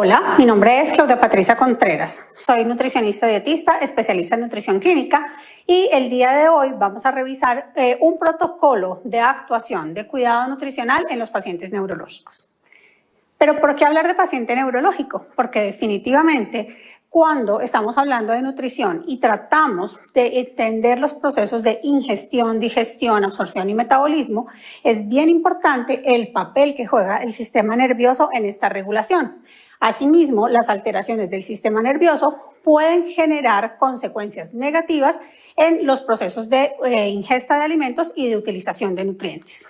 Hola, mi nombre es Claudia Patricia Contreras. Soy nutricionista dietista, especialista en nutrición clínica y el día de hoy vamos a revisar un protocolo de actuación de cuidado nutricional en los pacientes neurológicos. Pero ¿por qué hablar de paciente neurológico? Porque definitivamente cuando estamos hablando de nutrición y tratamos de entender los procesos de ingestión, digestión, absorción y metabolismo, es bien importante el papel que juega el sistema nervioso en esta regulación. Asimismo, las alteraciones del sistema nervioso pueden generar consecuencias negativas en los procesos de ingesta de alimentos y de utilización de nutrientes.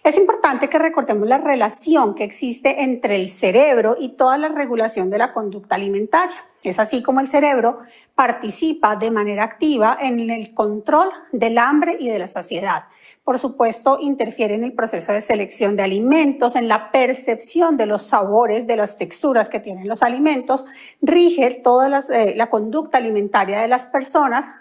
Es importante que recordemos la relación que existe entre el cerebro y toda la regulación de la conducta alimentaria. Es así como el cerebro participa de manera activa en el control del hambre y de la saciedad. Por supuesto, interfiere en el proceso de selección de alimentos, en la percepción de los sabores, de las texturas que tienen los alimentos, rige toda la conducta alimentaria de las personas,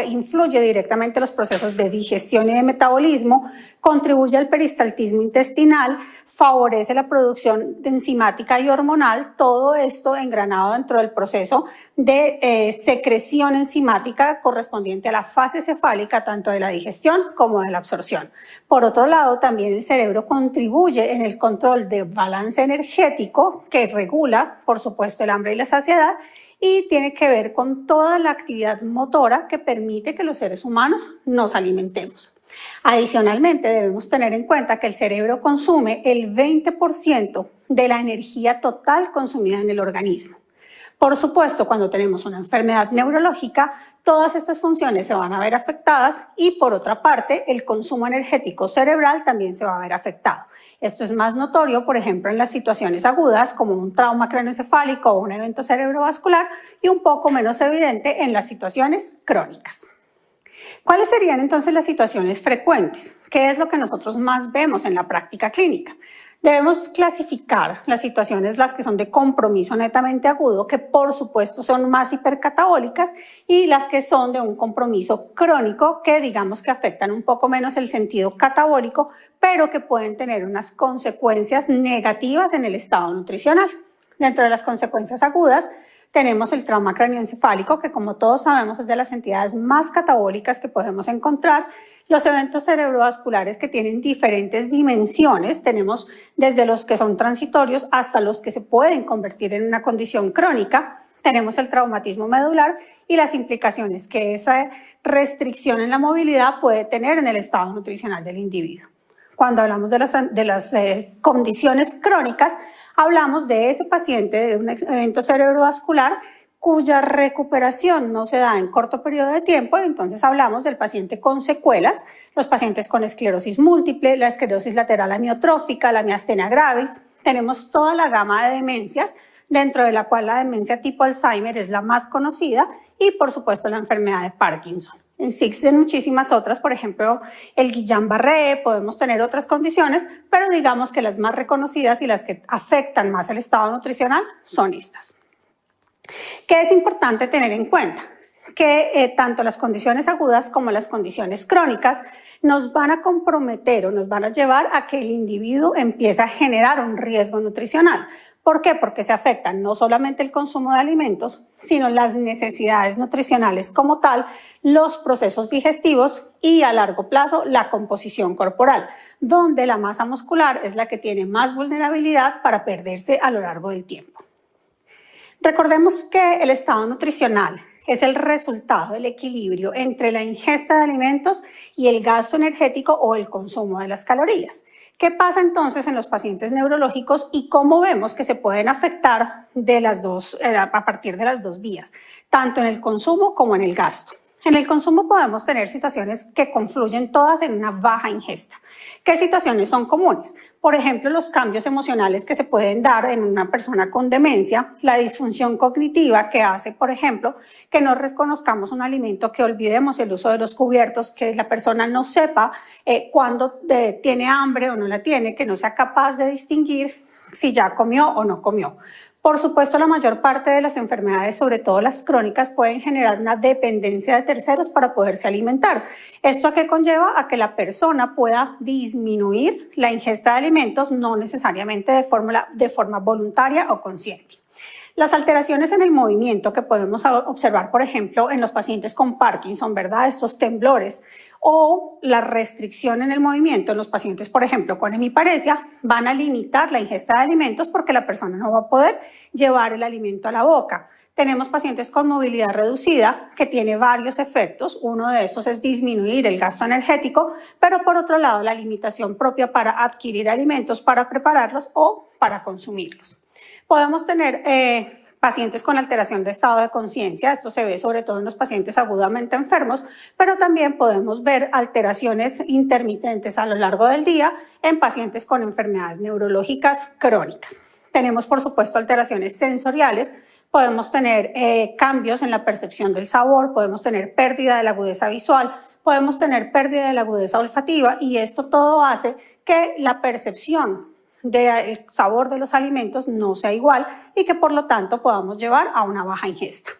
influye directamente en los procesos de digestión y de metabolismo, contribuye al peristaltismo intestinal, favorece la producción enzimática y hormonal, todo esto engranado dentro del proceso de secreción enzimática correspondiente a la fase cefálica, tanto de la digestión como de la absorción. Por otro lado, también el cerebro contribuye en el control de balance energético que regula, por supuesto, el hambre y la saciedad, y tiene que ver con toda la actividad motora que permite que los seres humanos nos alimentemos. Adicionalmente, debemos tener en cuenta que el cerebro consume el 20% de la energía total consumida en el organismo. Por supuesto, cuando tenemos una enfermedad neurológica, todas estas funciones se van a ver afectadas y, por otra parte, el consumo energético cerebral también se va a ver afectado. Esto es más notorio, por ejemplo, en las situaciones agudas, como un trauma craneoencefálico o un evento cerebrovascular, y un poco menos evidente en las situaciones crónicas. ¿Cuáles serían entonces las situaciones frecuentes? ¿Qué es lo que nosotros más vemos en la práctica clínica? Debemos clasificar las situaciones, las que son de compromiso netamente agudo, que por supuesto son más hipercatabólicas, y las que son de un compromiso crónico, que digamos que afectan un poco menos el sentido catabólico, pero que pueden tener unas consecuencias negativas en el estado nutricional. Dentro de las consecuencias agudas, tenemos el trauma craneoencefálico, que como todos sabemos es de las entidades más catabólicas que podemos encontrar. Los eventos cerebrovasculares que tienen diferentes dimensiones, tenemos desde los que son transitorios hasta los que se pueden convertir en una condición crónica. Tenemos el traumatismo medular y las implicaciones que esa restricción en la movilidad puede tener en el estado nutricional del individuo. Cuando hablamos de las condiciones crónicas, hablamos de ese paciente de un evento cerebrovascular cuya recuperación no se da en corto periodo de tiempo, entonces hablamos del paciente con secuelas, los pacientes con esclerosis múltiple, la esclerosis lateral amiotrófica, la miastenia gravis. Tenemos toda la gama de demencias, dentro de la cual la demencia tipo Alzheimer es la más conocida, y por supuesto la enfermedad de Parkinson. Existen muchísimas otras, por ejemplo, el Guillain-Barré, podemos tener otras condiciones, pero digamos que las más reconocidas y las que afectan más el estado nutricional son estas. ¿Qué es importante tener en cuenta? Que tanto las condiciones agudas como las condiciones crónicas nos van a comprometer o nos van a llevar a que el individuo empiece a generar un riesgo nutricional. ¿Por qué? Porque se afectan no solamente el consumo de alimentos, sino las necesidades nutricionales como tal, los procesos digestivos y a largo plazo la composición corporal, donde la masa muscular es la que tiene más vulnerabilidad para perderse a lo largo del tiempo. Recordemos que el estado nutricional es el resultado del equilibrio entre la ingesta de alimentos y el gasto energético o el consumo de las calorías. ¿Qué pasa entonces en los pacientes neurológicos y cómo vemos que se pueden afectar a partir de las dos vías, tanto en el consumo como en el gasto? En el consumo podemos tener situaciones que confluyen todas en una baja ingesta. ¿Qué situaciones son comunes? Por ejemplo, los cambios emocionales que se pueden dar en una persona con demencia, la disfunción cognitiva que hace, por ejemplo, que no reconozcamos un alimento, que olvidemos el uso de los cubiertos, que la persona no sepa cuándo tiene hambre o no la tiene, que no sea capaz de distinguir si ya comió o no comió. Por supuesto, la mayor parte de las enfermedades, sobre todo las crónicas, pueden generar una dependencia de terceros para poderse alimentar. ¿Esto a qué conlleva? A que la persona pueda disminuir la ingesta de alimentos, no necesariamente de forma voluntaria o consciente. Las alteraciones en el movimiento que podemos observar, por ejemplo, en los pacientes con Parkinson, ¿verdad? Estos temblores o la restricción en el movimiento en los pacientes, por ejemplo, con hemiparesia, van a limitar la ingesta de alimentos porque la persona no va a poder llevar el alimento a la boca. Tenemos pacientes con movilidad reducida que tiene varios efectos. Uno de estos es disminuir el gasto energético, pero por otro lado la limitación propia para adquirir alimentos, para prepararlos o para consumirlos. Podemos tener pacientes con alteración de estado de conciencia, esto se ve sobre todo en los pacientes agudamente enfermos, pero también podemos ver alteraciones intermitentes a lo largo del día en pacientes con enfermedades neurológicas crónicas. Tenemos, por supuesto, alteraciones sensoriales, podemos tener cambios en la percepción del sabor, podemos tener pérdida de la agudeza visual, podemos tener pérdida de la agudeza olfativa y esto todo hace que la percepción del sabor de los alimentos no sea igual y que por lo tanto podamos llevar a una baja ingesta.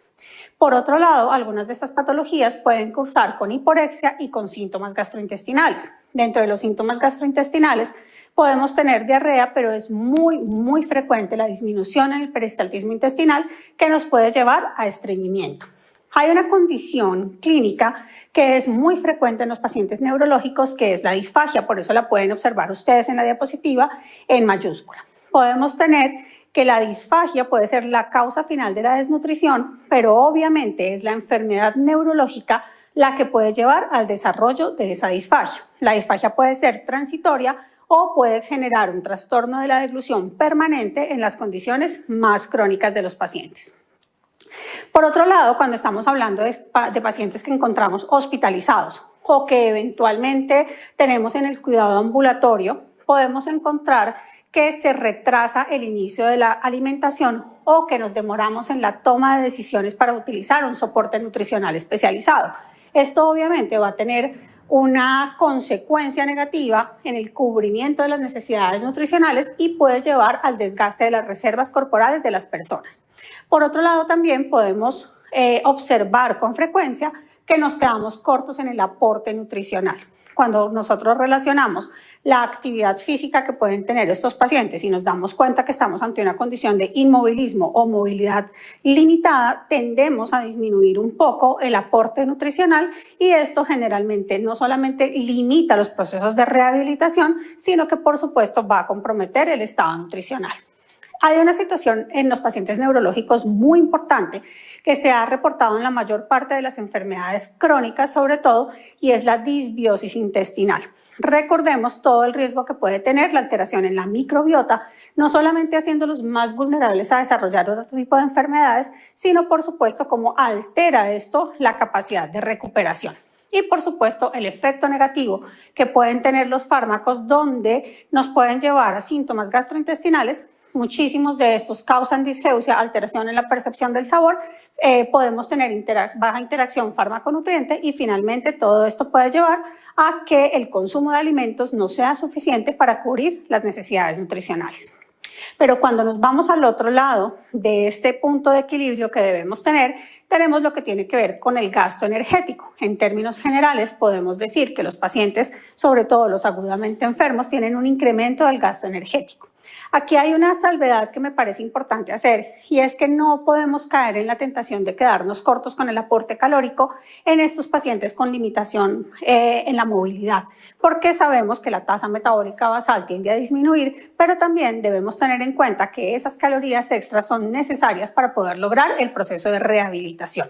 Por otro lado, algunas de estas patologías pueden cursar con hiporexia y con síntomas gastrointestinales. Dentro de los síntomas gastrointestinales podemos tener diarrea, pero es muy frecuente la disminución en el peristaltismo intestinal que nos puede llevar a estreñimiento. Hay una condición clínica que es muy frecuente en los pacientes neurológicos, que es la disfagia, por eso la pueden observar ustedes en la diapositiva en mayúscula. Podemos tener que la disfagia puede ser la causa final de la desnutrición, pero obviamente es la enfermedad neurológica la que puede llevar al desarrollo de esa disfagia. La disfagia puede ser transitoria o puede generar un trastorno de la deglución permanente en las condiciones más crónicas de los pacientes. Por otro lado, cuando estamos hablando de pacientes que encontramos hospitalizados o que eventualmente tenemos en el cuidado ambulatorio, podemos encontrar que se retrasa el inicio de la alimentación o que nos demoramos en la toma de decisiones para utilizar un soporte nutricional especializado. Esto obviamente va a tener una consecuencia negativa en el cubrimiento de las necesidades nutricionales y puede llevar al desgaste de las reservas corporales de las personas. Por otro lado, también podemos observar con frecuencia que nos quedamos cortos en el aporte nutricional. Cuando nosotros relacionamos la actividad física que pueden tener estos pacientes y nos damos cuenta que estamos ante una condición de inmovilismo o movilidad limitada, tendemos a disminuir un poco el aporte nutricional y esto generalmente no solamente limita los procesos de rehabilitación, sino que por supuesto va a comprometer el estado nutricional. Hay una situación en los pacientes neurológicos muy importante que se ha reportado en la mayor parte de las enfermedades crónicas sobre todo y es la disbiosis intestinal. Recordemos todo el riesgo que puede tener la alteración en la microbiota, no solamente haciéndolos más vulnerables a desarrollar otro tipo de enfermedades, sino por supuesto cómo altera esto la capacidad de recuperación. Y por supuesto el efecto negativo que pueden tener los fármacos donde nos pueden llevar a síntomas gastrointestinales. Muchísimos de estos causan disgeusia, alteración en la percepción del sabor, podemos tener baja interacción fármaco-nutriente y finalmente todo esto puede llevar a que el consumo de alimentos no sea suficiente para cubrir las necesidades nutricionales. Pero cuando nos vamos al otro lado de este punto de equilibrio que debemos tener, tenemos lo que tiene que ver con el gasto energético. En términos generales, podemos decir que los pacientes, sobre todo los agudamente enfermos, tienen un incremento del gasto energético. Aquí hay una salvedad que me parece importante hacer y es que no podemos caer en la tentación de quedarnos cortos con el aporte calórico en estos pacientes con limitación en la movilidad, porque sabemos que la tasa metabólica basal tiende a disminuir, pero también debemos tener en cuenta que esas calorías extras son necesarias para poder lograr el proceso de rehabilitación.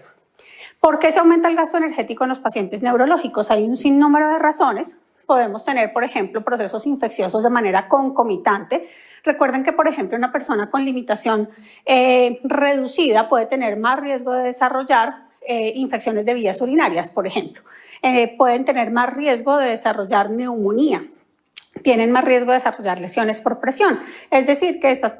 ¿Por qué se aumenta el gasto energético en los pacientes neurológicos? Hay un sinnúmero de razones. Podemos tener, por ejemplo, procesos infecciosos de manera concomitante. Recuerden que, por ejemplo, una persona con limitación reducida puede tener más riesgo de desarrollar infecciones de vías urinarias, por ejemplo. Pueden tener más riesgo de desarrollar neumonía. Tienen más riesgo de desarrollar lesiones por presión. Es decir, que estos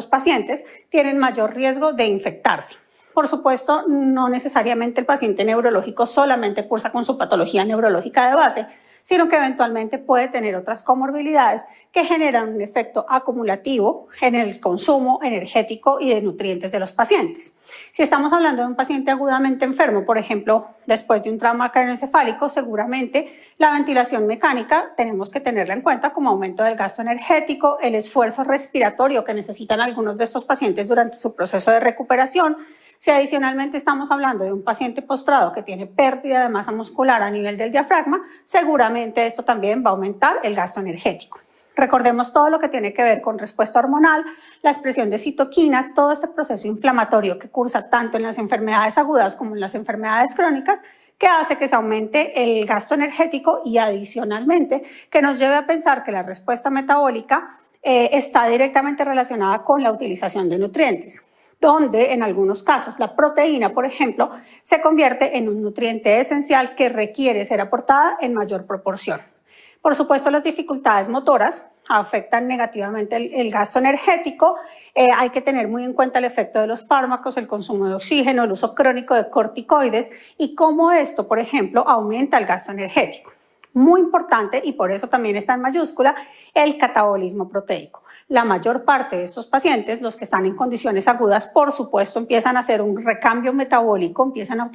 pacientes tienen mayor riesgo de infectarse. Por supuesto, no necesariamente el paciente neurológico solamente cursa con su patología neurológica de base, sino que eventualmente puede tener otras comorbilidades que generan un efecto acumulativo en el consumo energético y de nutrientes de los pacientes. Si estamos hablando de un paciente agudamente enfermo, por ejemplo, después de un trauma craneoencefálico, seguramente la ventilación mecánica tenemos que tenerla en cuenta como aumento del gasto energético, el esfuerzo respiratorio que necesitan algunos de estos pacientes durante su proceso de recuperación. Si adicionalmente estamos hablando de un paciente postrado que tiene pérdida de masa muscular a nivel del diafragma, seguramente esto también va a aumentar el gasto energético. Recordemos todo lo que tiene que ver con respuesta hormonal, la expresión de citoquinas, todo este proceso inflamatorio que cursa tanto en las enfermedades agudas como en las enfermedades crónicas, que hace que se aumente el gasto energético y adicionalmente que nos lleve a pensar que la respuesta metabólica está directamente relacionada con la utilización de nutrientes, donde en algunos casos la proteína, por ejemplo, se convierte en un nutriente esencial que requiere ser aportada en mayor proporción. Por supuesto, las dificultades motoras afectan negativamente el gasto energético. Hay que tener muy en cuenta el efecto de los fármacos, el consumo de oxígeno, el uso crónico de corticoides y cómo esto, por ejemplo, aumenta el gasto energético. Muy importante, y por eso también está en mayúscula, el catabolismo proteico. La mayor parte de estos pacientes, los que están en condiciones agudas, por supuesto, empiezan a hacer un recambio metabólico, empiezan a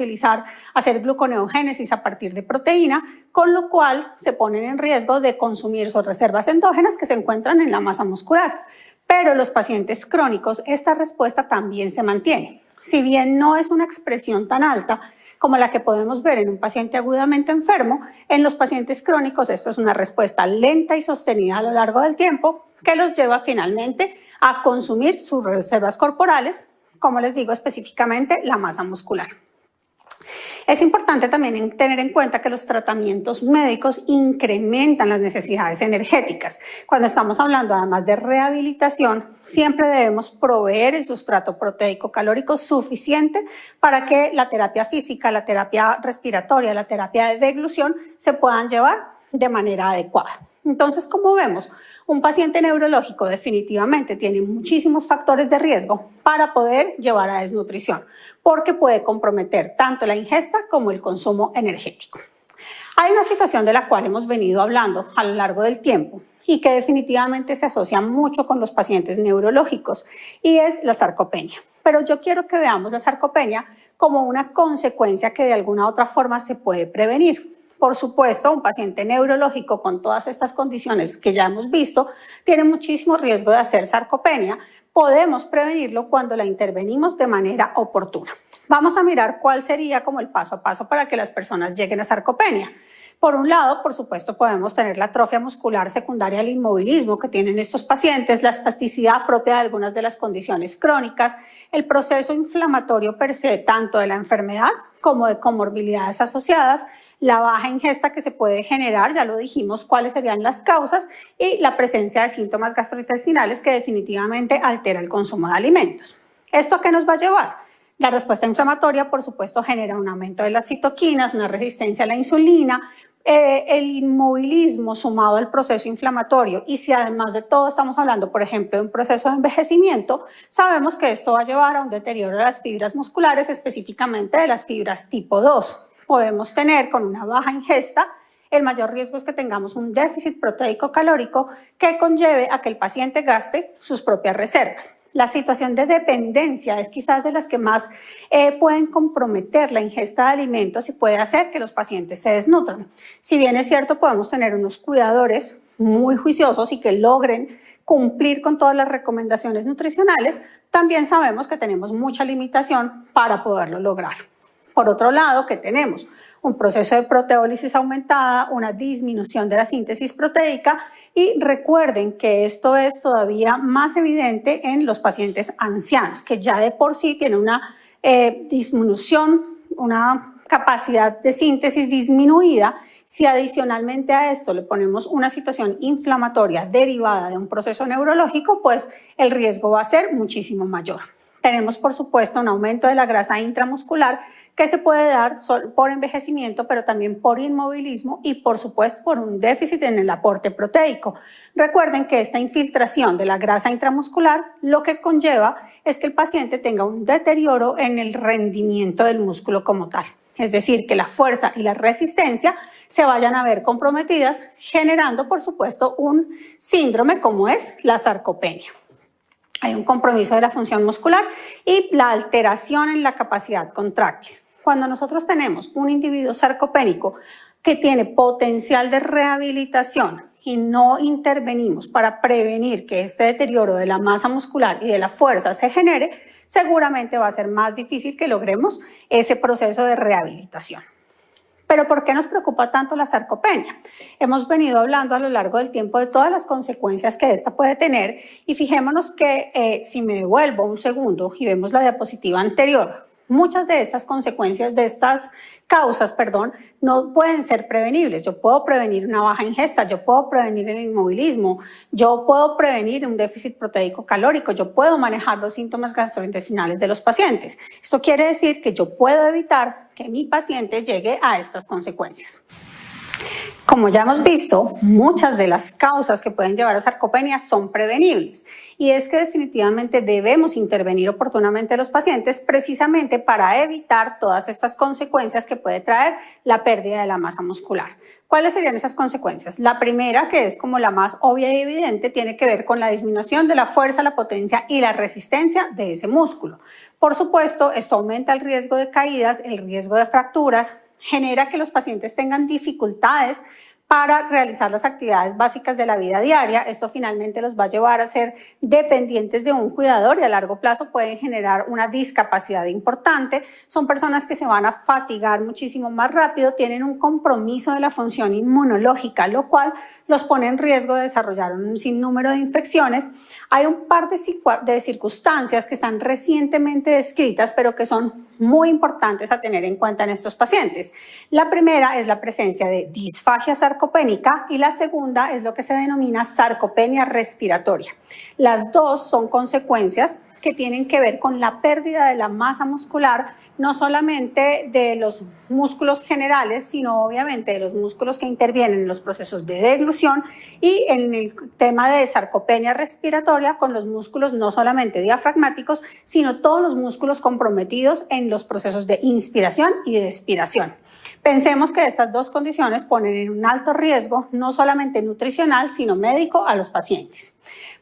hacer gluconeogénesis a partir de proteína, con lo cual se ponen en riesgo de consumir sus reservas endógenas que se encuentran en la masa muscular. Pero los pacientes crónicos, esta respuesta también se mantiene. Si bien no es una expresión tan alta como la que podemos ver en un paciente agudamente enfermo, en los pacientes crónicos esto es una respuesta lenta y sostenida a lo largo del tiempo que los lleva finalmente a consumir sus reservas corporales, como les digo específicamente la masa muscular. Es importante también tener en cuenta que los tratamientos médicos incrementan las necesidades energéticas. Cuando estamos hablando además de rehabilitación, siempre debemos proveer el sustrato proteico calórico suficiente para que la terapia física, la terapia respiratoria, la terapia de deglución se puedan llevar de manera adecuada. Entonces, como vemos, un paciente neurológico definitivamente tiene muchísimos factores de riesgo para poder llevar a desnutrición, porque puede comprometer tanto la ingesta como el consumo energético. Hay una situación de la cual hemos venido hablando a lo largo del tiempo y que definitivamente se asocia mucho con los pacientes neurológicos y es la sarcopenia. Pero yo quiero que veamos la sarcopenia como una consecuencia que de alguna u otra forma se puede prevenir. Por supuesto, un paciente neurológico con todas estas condiciones que ya hemos visto tiene muchísimo riesgo de hacer sarcopenia. Podemos prevenirlo cuando la intervenimos de manera oportuna. Vamos a mirar cuál sería como el paso a paso para que las personas lleguen a sarcopenia. Por un lado, por supuesto, podemos tener la atrofia muscular secundaria al inmovilismo que tienen estos pacientes, la espasticidad propia de algunas de las condiciones crónicas, el proceso inflamatorio per se, tanto de la enfermedad como de comorbilidades asociadas, la baja ingesta que se puede generar, ya lo dijimos cuáles serían las causas, y la presencia de síntomas gastrointestinales que definitivamente altera el consumo de alimentos. ¿Esto a qué nos va a llevar? La respuesta inflamatoria, por supuesto, genera un aumento de las citoquinas, una resistencia a la insulina, el inmovilismo sumado al proceso inflamatorio, y si además de todo estamos hablando, por ejemplo, de un proceso de envejecimiento, sabemos que esto va a llevar a un deterioro de las fibras musculares, específicamente de las fibras tipo 2. Podemos tener con una baja ingesta, el mayor riesgo es que tengamos un déficit proteico calórico que conlleve a que el paciente gaste sus propias reservas. La situación de dependencia es quizás de las que más pueden comprometer la ingesta de alimentos y puede hacer que los pacientes se desnutran. Si bien es cierto, podemos tener unos cuidadores muy juiciosos y que logren cumplir con todas las recomendaciones nutricionales, también sabemos que tenemos mucha limitación para poderlo lograr. Por otro lado, ¿qué tenemos? Un proceso de proteólisis aumentada, una disminución de la síntesis proteica y recuerden que esto es todavía más evidente en los pacientes ancianos, que ya de por sí tienen una disminución, una capacidad de síntesis disminuida. Si adicionalmente a esto le ponemos una situación inflamatoria derivada de un proceso neurológico, pues el riesgo va a ser muchísimo mayor. Tenemos, por supuesto, un aumento de la grasa intramuscular que se puede dar por envejecimiento, pero también por inmovilismo y, por supuesto, por un déficit en el aporte proteico. Recuerden que esta infiltración de la grasa intramuscular lo que conlleva es que el paciente tenga un deterioro en el rendimiento del músculo como tal. Es decir, que la fuerza y la resistencia se vayan a ver comprometidas, generando, por supuesto, un síndrome como es la sarcopenia. Hay un compromiso de la función muscular y la alteración en la capacidad contráctil. Cuando nosotros tenemos un individuo sarcopénico que tiene potencial de rehabilitación y no intervenimos para prevenir que este deterioro de la masa muscular y de la fuerza se genere, seguramente va a ser más difícil que logremos ese proceso de rehabilitación. Pero ¿por qué nos preocupa tanto la sarcopenia? Hemos venido hablando a lo largo del tiempo de todas las consecuencias que esta puede tener y fijémonos que si me devuelvo un segundo y vemos la diapositiva anterior, muchas de estas consecuencias, de estas causas, no pueden ser prevenibles. Yo puedo prevenir una baja ingesta, yo puedo prevenir el inmovilismo, yo puedo prevenir un déficit proteico calórico, yo puedo manejar los síntomas gastrointestinales de los pacientes. Esto quiere decir que yo puedo evitar que mi paciente llegue a estas consecuencias. Como ya hemos visto, muchas de las causas que pueden llevar a sarcopenia son prevenibles y es que definitivamente debemos intervenir oportunamente a los pacientes precisamente para evitar todas estas consecuencias que puede traer la pérdida de la masa muscular. ¿Cuáles serían esas consecuencias? La primera, que es como la más obvia y evidente, tiene que ver con la disminución de la fuerza, la potencia y la resistencia de ese músculo. Por supuesto, esto aumenta el riesgo de caídas, el riesgo de fracturas, genera que los pacientes tengan dificultades para realizar las actividades básicas de la vida diaria. Esto finalmente los va a llevar a ser dependientes de un cuidador y a largo plazo pueden generar una discapacidad importante. Son personas que se van a fatigar muchísimo más rápido, tienen un compromiso de la función inmunológica, lo cual los pone en riesgo de desarrollar un sinnúmero de infecciones. Hay un par de circunstancias que están recientemente descritas, pero que son muy importantes a tener en cuenta en estos pacientes. La primera es la presencia de disfagia sarcopénica y la segunda es lo que se denomina sarcopenia respiratoria. Las dos son consecuencias que tienen que ver con la pérdida de la masa muscular, no solamente de los músculos generales, sino obviamente de los músculos que intervienen en los procesos de deglución y en el tema de sarcopenia respiratoria con los músculos no solamente diafragmáticos, sino todos los músculos comprometidos en los procesos de inspiración y de expiración. Pensemos que estas dos condiciones ponen en un alto riesgo, no solamente nutricional, sino médico a los pacientes.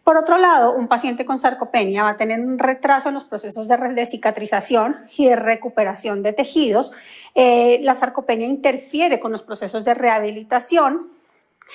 Por otro lado, un paciente con sarcopenia va a tener un retraso en los procesos de cicatrización y de recuperación de tejidos. La sarcopenia interfiere con los procesos de rehabilitación.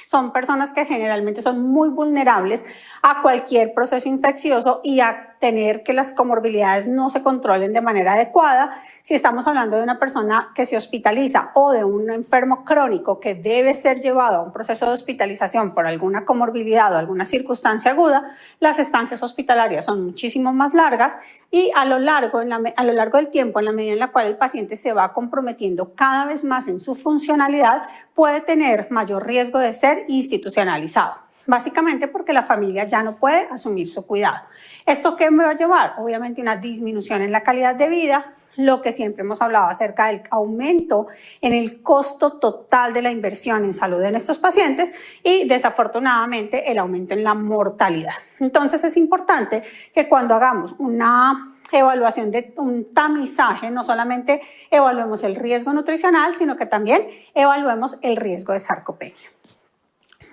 Son personas que generalmente son muy vulnerables a cualquier proceso infeccioso y a tener que las comorbilidades no se controlen de manera adecuada. Si estamos hablando de una persona que se hospitaliza o de un enfermo crónico que debe ser llevado a un proceso de hospitalización por alguna comorbilidad o alguna circunstancia aguda, las estancias hospitalarias son muchísimo más largas y a lo largo del tiempo, en la medida en la cual el paciente se va comprometiendo cada vez más en su funcionalidad, puede tener mayor riesgo de ser institucionalizado. Básicamente porque la familia ya no puede asumir su cuidado. ¿Esto qué me va a llevar? Obviamente una disminución en la calidad de vida, lo que siempre hemos hablado acerca del aumento en el costo total de la inversión en salud en estos pacientes y desafortunadamente el aumento en la mortalidad. Entonces es importante que cuando hagamos una evaluación de un tamizaje, no solamente evaluemos el riesgo nutricional, sino que también evaluemos el riesgo de sarcopenia.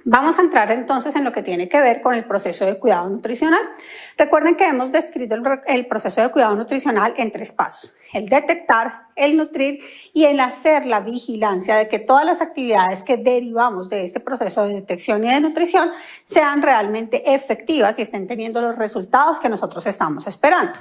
Vamos a entrar entonces en lo que tiene que ver con el proceso de cuidado nutricional. Recuerden que hemos descrito el proceso de cuidado nutricional en 3 pasos: el detectar, el nutrir y el hacer la vigilancia de que todas las actividades que derivamos de este proceso de detección y de nutrición sean realmente efectivas y estén teniendo los resultados que nosotros estamos esperando.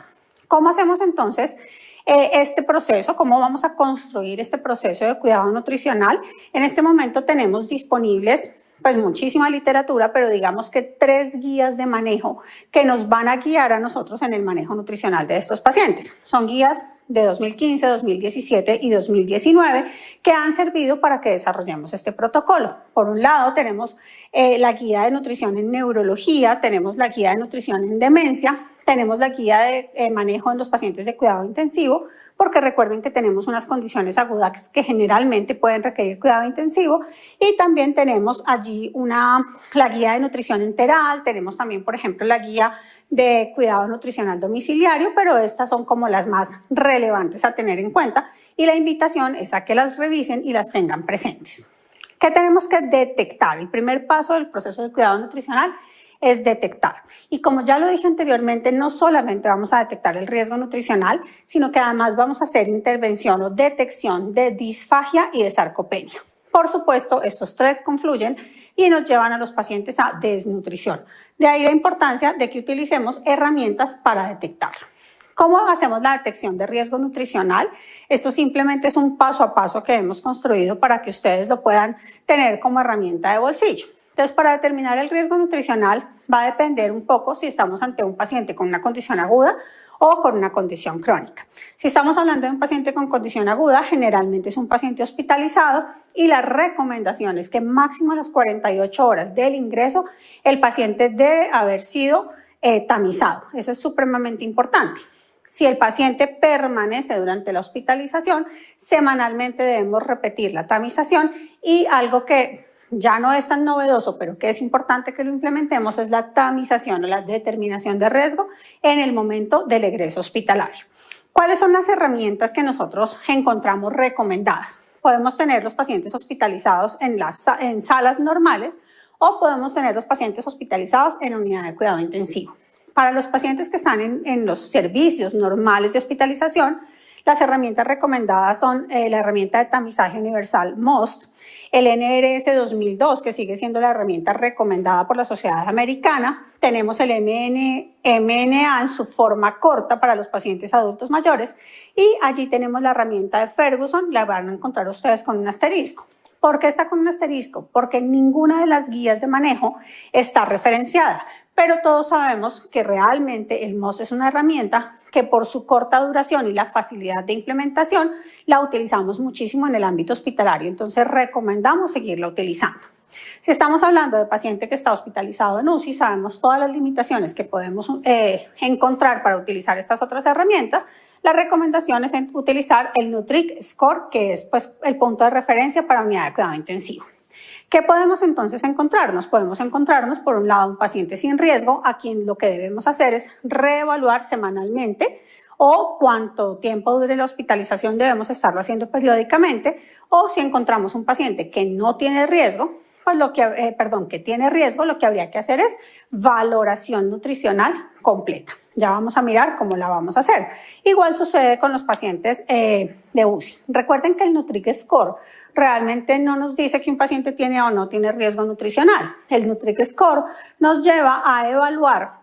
¿Cómo hacemos entonces este proceso? ¿Cómo vamos a construir este proceso de cuidado nutricional? En este momento tenemos disponibles muchísima literatura, pero digamos que 3 guías de manejo que nos van a guiar a nosotros en el manejo nutricional de estos pacientes. Son guías de 2015, 2017 y 2019 que han servido para que desarrollemos este protocolo. Por un lado tenemos la guía de nutrición en neurología, tenemos la guía de nutrición en demencia, tenemos la guía de manejo en los pacientes de cuidado intensivo, porque recuerden que tenemos unas condiciones agudas que generalmente pueden requerir cuidado intensivo, y también tenemos allí la guía de nutrición enteral, tenemos también, por ejemplo, la guía de cuidado nutricional domiciliario, pero estas son como las más relevantes a tener en cuenta y la invitación es a que las revisen y las tengan presentes. ¿Qué tenemos que detectar? El primer paso del proceso de cuidado nutricional es detectar. Y como ya lo dije anteriormente, no solamente vamos a detectar el riesgo nutricional, sino que además vamos a hacer intervención o detección de disfagia y de sarcopenia. Por supuesto, estos tres confluyen y nos llevan a los pacientes a desnutrición. De ahí la importancia de que utilicemos herramientas para detectarlo. ¿Cómo hacemos la detección de riesgo nutricional? Esto simplemente es un paso a paso que hemos construido para que ustedes lo puedan tener como herramienta de bolsillo. Entonces, para determinar el riesgo nutricional va a depender un poco si estamos ante un paciente con una condición aguda o con una condición crónica. Si estamos hablando de un paciente con condición aguda, generalmente es un paciente hospitalizado y la recomendación es que máximo a las 48 horas del ingreso el paciente debe haber sido tamizado. Eso es supremamente importante. Si el paciente permanece durante la hospitalización, semanalmente debemos repetir la tamización y algo que ya no es tan novedoso, pero que es importante que lo implementemos, es la tamización o la determinación de riesgo en el momento del egreso hospitalario. ¿Cuáles son las herramientas que nosotros encontramos recomendadas? Podemos tener los pacientes hospitalizados en salas normales o podemos tener los pacientes hospitalizados en unidad de cuidado intensivo. Para los pacientes que están en los servicios normales de hospitalización, las herramientas recomendadas son la herramienta de tamizaje universal MOST, el NRS 2002, que sigue siendo la herramienta recomendada por la Sociedad Americana. Tenemos el MNA en su forma corta para los pacientes adultos mayores y allí tenemos la herramienta de Ferguson, la van a encontrar ustedes con un asterisco. ¿Por qué está con un asterisco? Porque ninguna de las guías de manejo está referenciada, pero todos sabemos que realmente el MOST es una herramienta que por su corta duración y la facilidad de implementación la utilizamos muchísimo en el ámbito hospitalario, entonces recomendamos seguirla utilizando. Si estamos hablando de paciente que está hospitalizado en UCI, sabemos todas las limitaciones que podemos encontrar para utilizar estas otras herramientas. La recomendación es utilizar el Nutric Score, que es pues, el punto de referencia para unidad de cuidado intensivo. ¿Qué podemos entonces encontrarnos? Podemos encontrarnos, por un lado, un paciente sin riesgo, a quien lo que debemos hacer es reevaluar semanalmente o cuánto tiempo dure la hospitalización debemos estarlo haciendo periódicamente, o si encontramos un paciente que no tiene riesgo, pues que tiene riesgo, lo que habría que hacer es valoración nutricional completa. Ya vamos a mirar cómo la vamos a hacer. Igual sucede con los pacientes de UCI. Recuerden que el Nutric Score realmente no nos dice que un paciente tiene o no tiene riesgo nutricional. El Nutric Score nos lleva a evaluar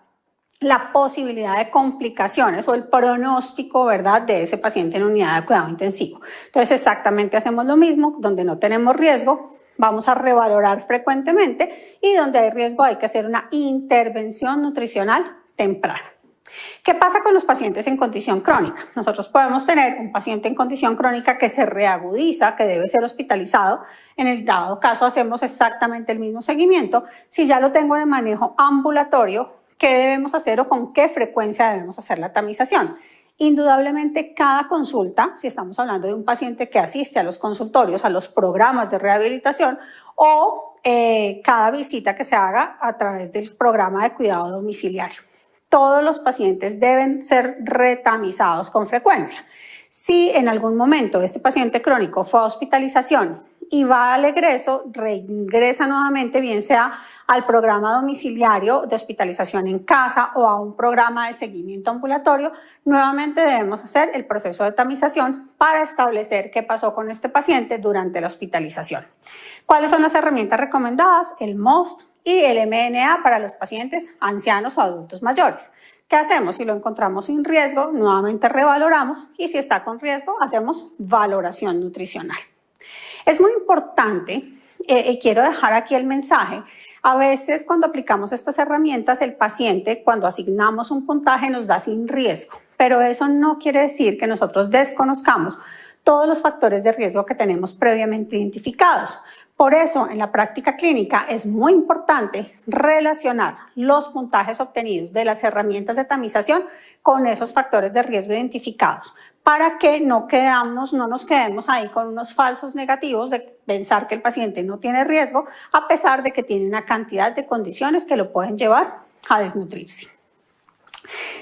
la posibilidad de complicaciones o el pronóstico, ¿verdad?, de ese paciente en unidad de cuidado intensivo. Entonces, exactamente hacemos lo mismo, donde no tenemos riesgo, vamos a revalorar frecuentemente y donde hay riesgo hay que hacer una intervención nutricional temprana. ¿Qué pasa con los pacientes en condición crónica? Nosotros podemos tener un paciente en condición crónica que se reagudiza, que debe ser hospitalizado. En el dado caso hacemos exactamente el mismo seguimiento. Si ya lo tengo en el manejo ambulatorio, ¿qué debemos hacer o con qué frecuencia debemos hacer la tamización? Indudablemente cada consulta, si estamos hablando de un paciente que asiste a los consultorios, a los programas de rehabilitación o cada visita que se haga a través del programa de cuidado domiciliario. Todos los pacientes deben ser retamizados con frecuencia. Si en algún momento este paciente crónico fue a hospitalización y va al egreso, reingresa nuevamente, bien sea al programa domiciliario de hospitalización en casa o a un programa de seguimiento ambulatorio, nuevamente debemos hacer el proceso de tamización para establecer qué pasó con este paciente durante la hospitalización. ¿Cuáles son las herramientas recomendadas? El MOST y el MNA para los pacientes ancianos o adultos mayores. ¿Qué hacemos? Si lo encontramos sin riesgo, nuevamente revaloramos y si está con riesgo, hacemos valoración nutricional. Es muy importante, y quiero dejar aquí el mensaje, a veces cuando aplicamos estas herramientas, el paciente, cuando asignamos un puntaje, nos da sin riesgo, pero eso no quiere decir que nosotros desconozcamos todos los factores de riesgo que tenemos previamente identificados. Por eso, en la práctica clínica es muy importante relacionar los puntajes obtenidos de las herramientas de tamización con esos factores de riesgo identificados para que no nos quedemos ahí con unos falsos negativos de pensar que el paciente no tiene riesgo a pesar de que tiene una cantidad de condiciones que lo pueden llevar a desnutrirse.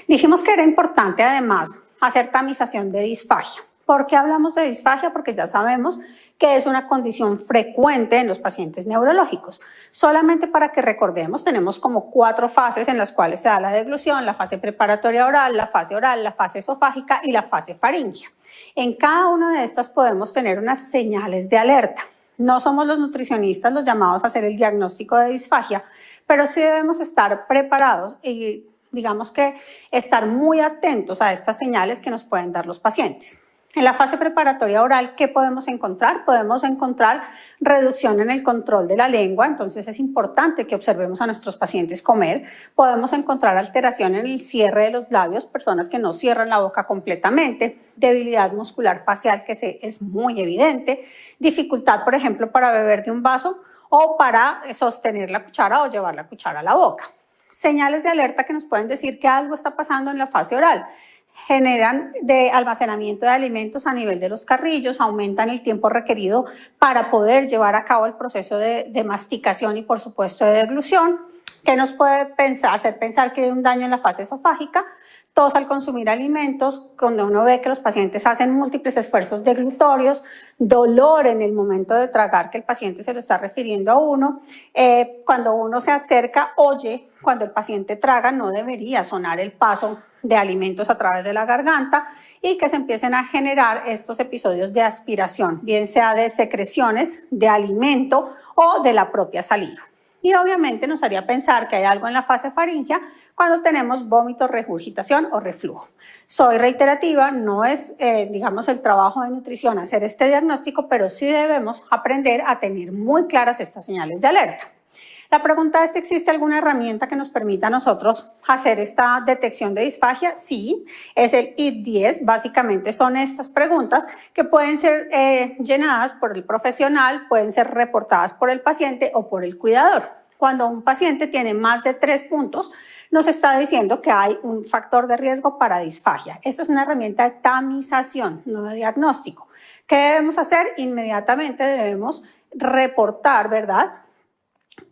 Dijimos que era importante además hacer tamización de disfagia. ¿Por qué hablamos de disfagia? Porque ya sabemos que es una condición frecuente en los pacientes neurológicos. Solamente para que recordemos, tenemos como 4 fases en las cuales se da la deglución: la fase preparatoria oral, la fase esofágica y la fase faríngea. En cada una de estas podemos tener unas señales de alerta. No somos los nutricionistas los llamados a hacer el diagnóstico de disfagia, pero sí debemos estar preparados y digamos que estar muy atentos a estas señales que nos pueden dar los pacientes. En la fase preparatoria oral, ¿qué podemos encontrar? Podemos encontrar reducción en el control de la lengua, entonces es importante que observemos a nuestros pacientes comer. Podemos encontrar alteración en el cierre de los labios, personas que no cierran la boca completamente, debilidad muscular facial que es muy evidente, dificultad, por ejemplo, para beber de un vaso o para sostener la cuchara o llevar la cuchara a la boca. Señales de alerta que nos pueden decir que algo está pasando en la fase oral. Generan de almacenamiento de alimentos a nivel de los carrillos, aumentan el tiempo requerido para poder llevar a cabo el proceso de masticación y por supuesto de deglución. ¿Qué nos puede hacer pensar que hay un daño en la fase esofágica? Tos al consumir alimentos, cuando uno ve que los pacientes hacen múltiples esfuerzos deglutorios, dolor en el momento de tragar, que el paciente se lo está refiriendo a uno. Cuando uno se acerca, oye, cuando el paciente traga, no debería sonar el paso de alimentos a través de la garganta, y que se empiecen a generar estos episodios de aspiración, bien sea de secreciones, de alimento o de la propia saliva. Y obviamente nos haría pensar que hay algo en la fase faríngea cuando tenemos vómito, regurgitación o reflujo. Soy reiterativa, no es, digamos, el trabajo de nutrición hacer este diagnóstico, pero sí debemos aprender a tener muy claras estas señales de alerta. La pregunta es si existe alguna herramienta que nos permita a nosotros hacer esta detección de disfagia. Sí, es el IT10. Básicamente son estas preguntas que pueden ser llenadas por el profesional, pueden ser reportadas por el paciente o por el cuidador. Cuando un paciente tiene más de 3 puntos, nos está diciendo que hay un factor de riesgo para disfagia. Esta es una herramienta de tamización, no de diagnóstico. ¿Qué debemos hacer? Inmediatamente debemos reportar, ¿verdad?,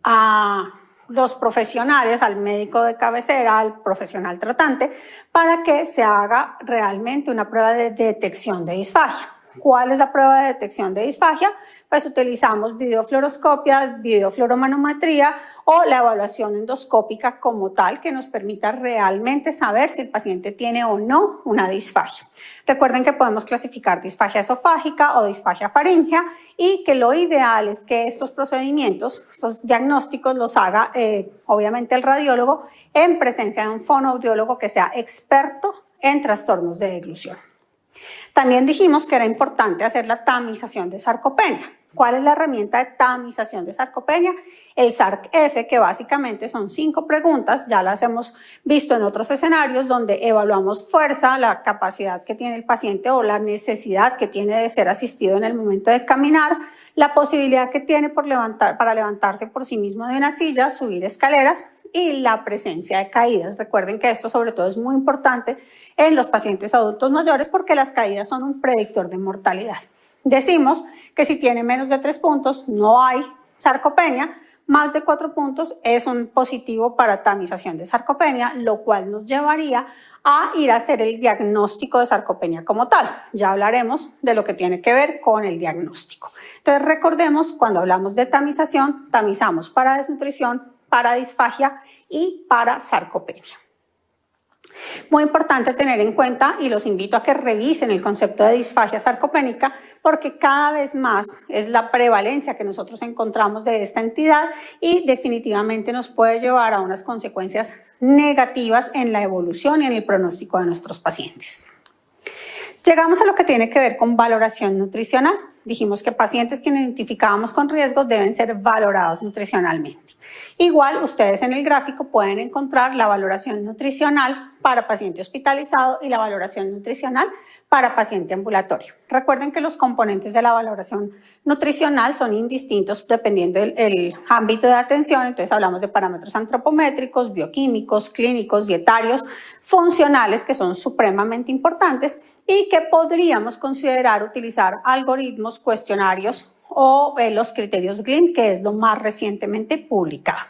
a los profesionales, al médico de cabecera, al profesional tratante, para que se haga realmente una prueba de detección de disfagia. ¿Cuál es la prueba de detección de disfagia? Pues utilizamos videofluoroscopia, videofluoromanometría o la evaluación endoscópica como tal, que nos permita realmente saber si el paciente tiene o no una disfagia. Recuerden que podemos clasificar disfagia esofágica o disfagia faríngea, y que lo ideal es que estos procedimientos, estos diagnósticos los haga obviamente el radiólogo en presencia de un fonoaudiólogo que sea experto en trastornos de deglución. También dijimos que era importante hacer la tamización de sarcopenia. ¿Cuál es la herramienta de tamización de sarcopenia? El SARC-F, que básicamente son 5 preguntas, ya las hemos visto en otros escenarios donde evaluamos fuerza, la capacidad que tiene el paciente o la necesidad que tiene de ser asistido en el momento de caminar, la posibilidad que tiene para levantarse por sí mismo de una silla, subir escaleras, y la presencia de caídas. Recuerden que esto sobre todo es muy importante en los pacientes adultos mayores porque las caídas son un predictor de mortalidad. Decimos que si tiene menos de 3 puntos no hay sarcopenia, más de 4 puntos es un positivo para tamización de sarcopenia, lo cual nos llevaría a ir a hacer el diagnóstico de sarcopenia como tal. Ya hablaremos de lo que tiene que ver con el diagnóstico. Entonces recordemos, cuando hablamos de tamización, tamizamos para desnutrición, para disfagia y para sarcopenia. Muy importante tener en cuenta, y los invito a que revisen el concepto de disfagia sarcopénica, porque cada vez más es la prevalencia que nosotros encontramos de esta entidad y definitivamente nos puede llevar a unas consecuencias negativas en la evolución y en el pronóstico de nuestros pacientes. Llegamos a lo que tiene que ver con valoración nutricional. Dijimos que pacientes que identificábamos con riesgo deben ser valorados nutricionalmente. Igual, ustedes en el gráfico pueden encontrar la valoración nutricional para paciente hospitalizado y la valoración nutricional para paciente ambulatorio. Recuerden que los componentes de la valoración nutricional son indistintos dependiendo del ámbito de atención. Entonces hablamos de parámetros antropométricos, bioquímicos, clínicos, dietarios, funcionales, que son supremamente importantes y que podríamos considerar utilizar algoritmos, cuestionarios o los criterios GLIM, que es lo más recientemente publicado.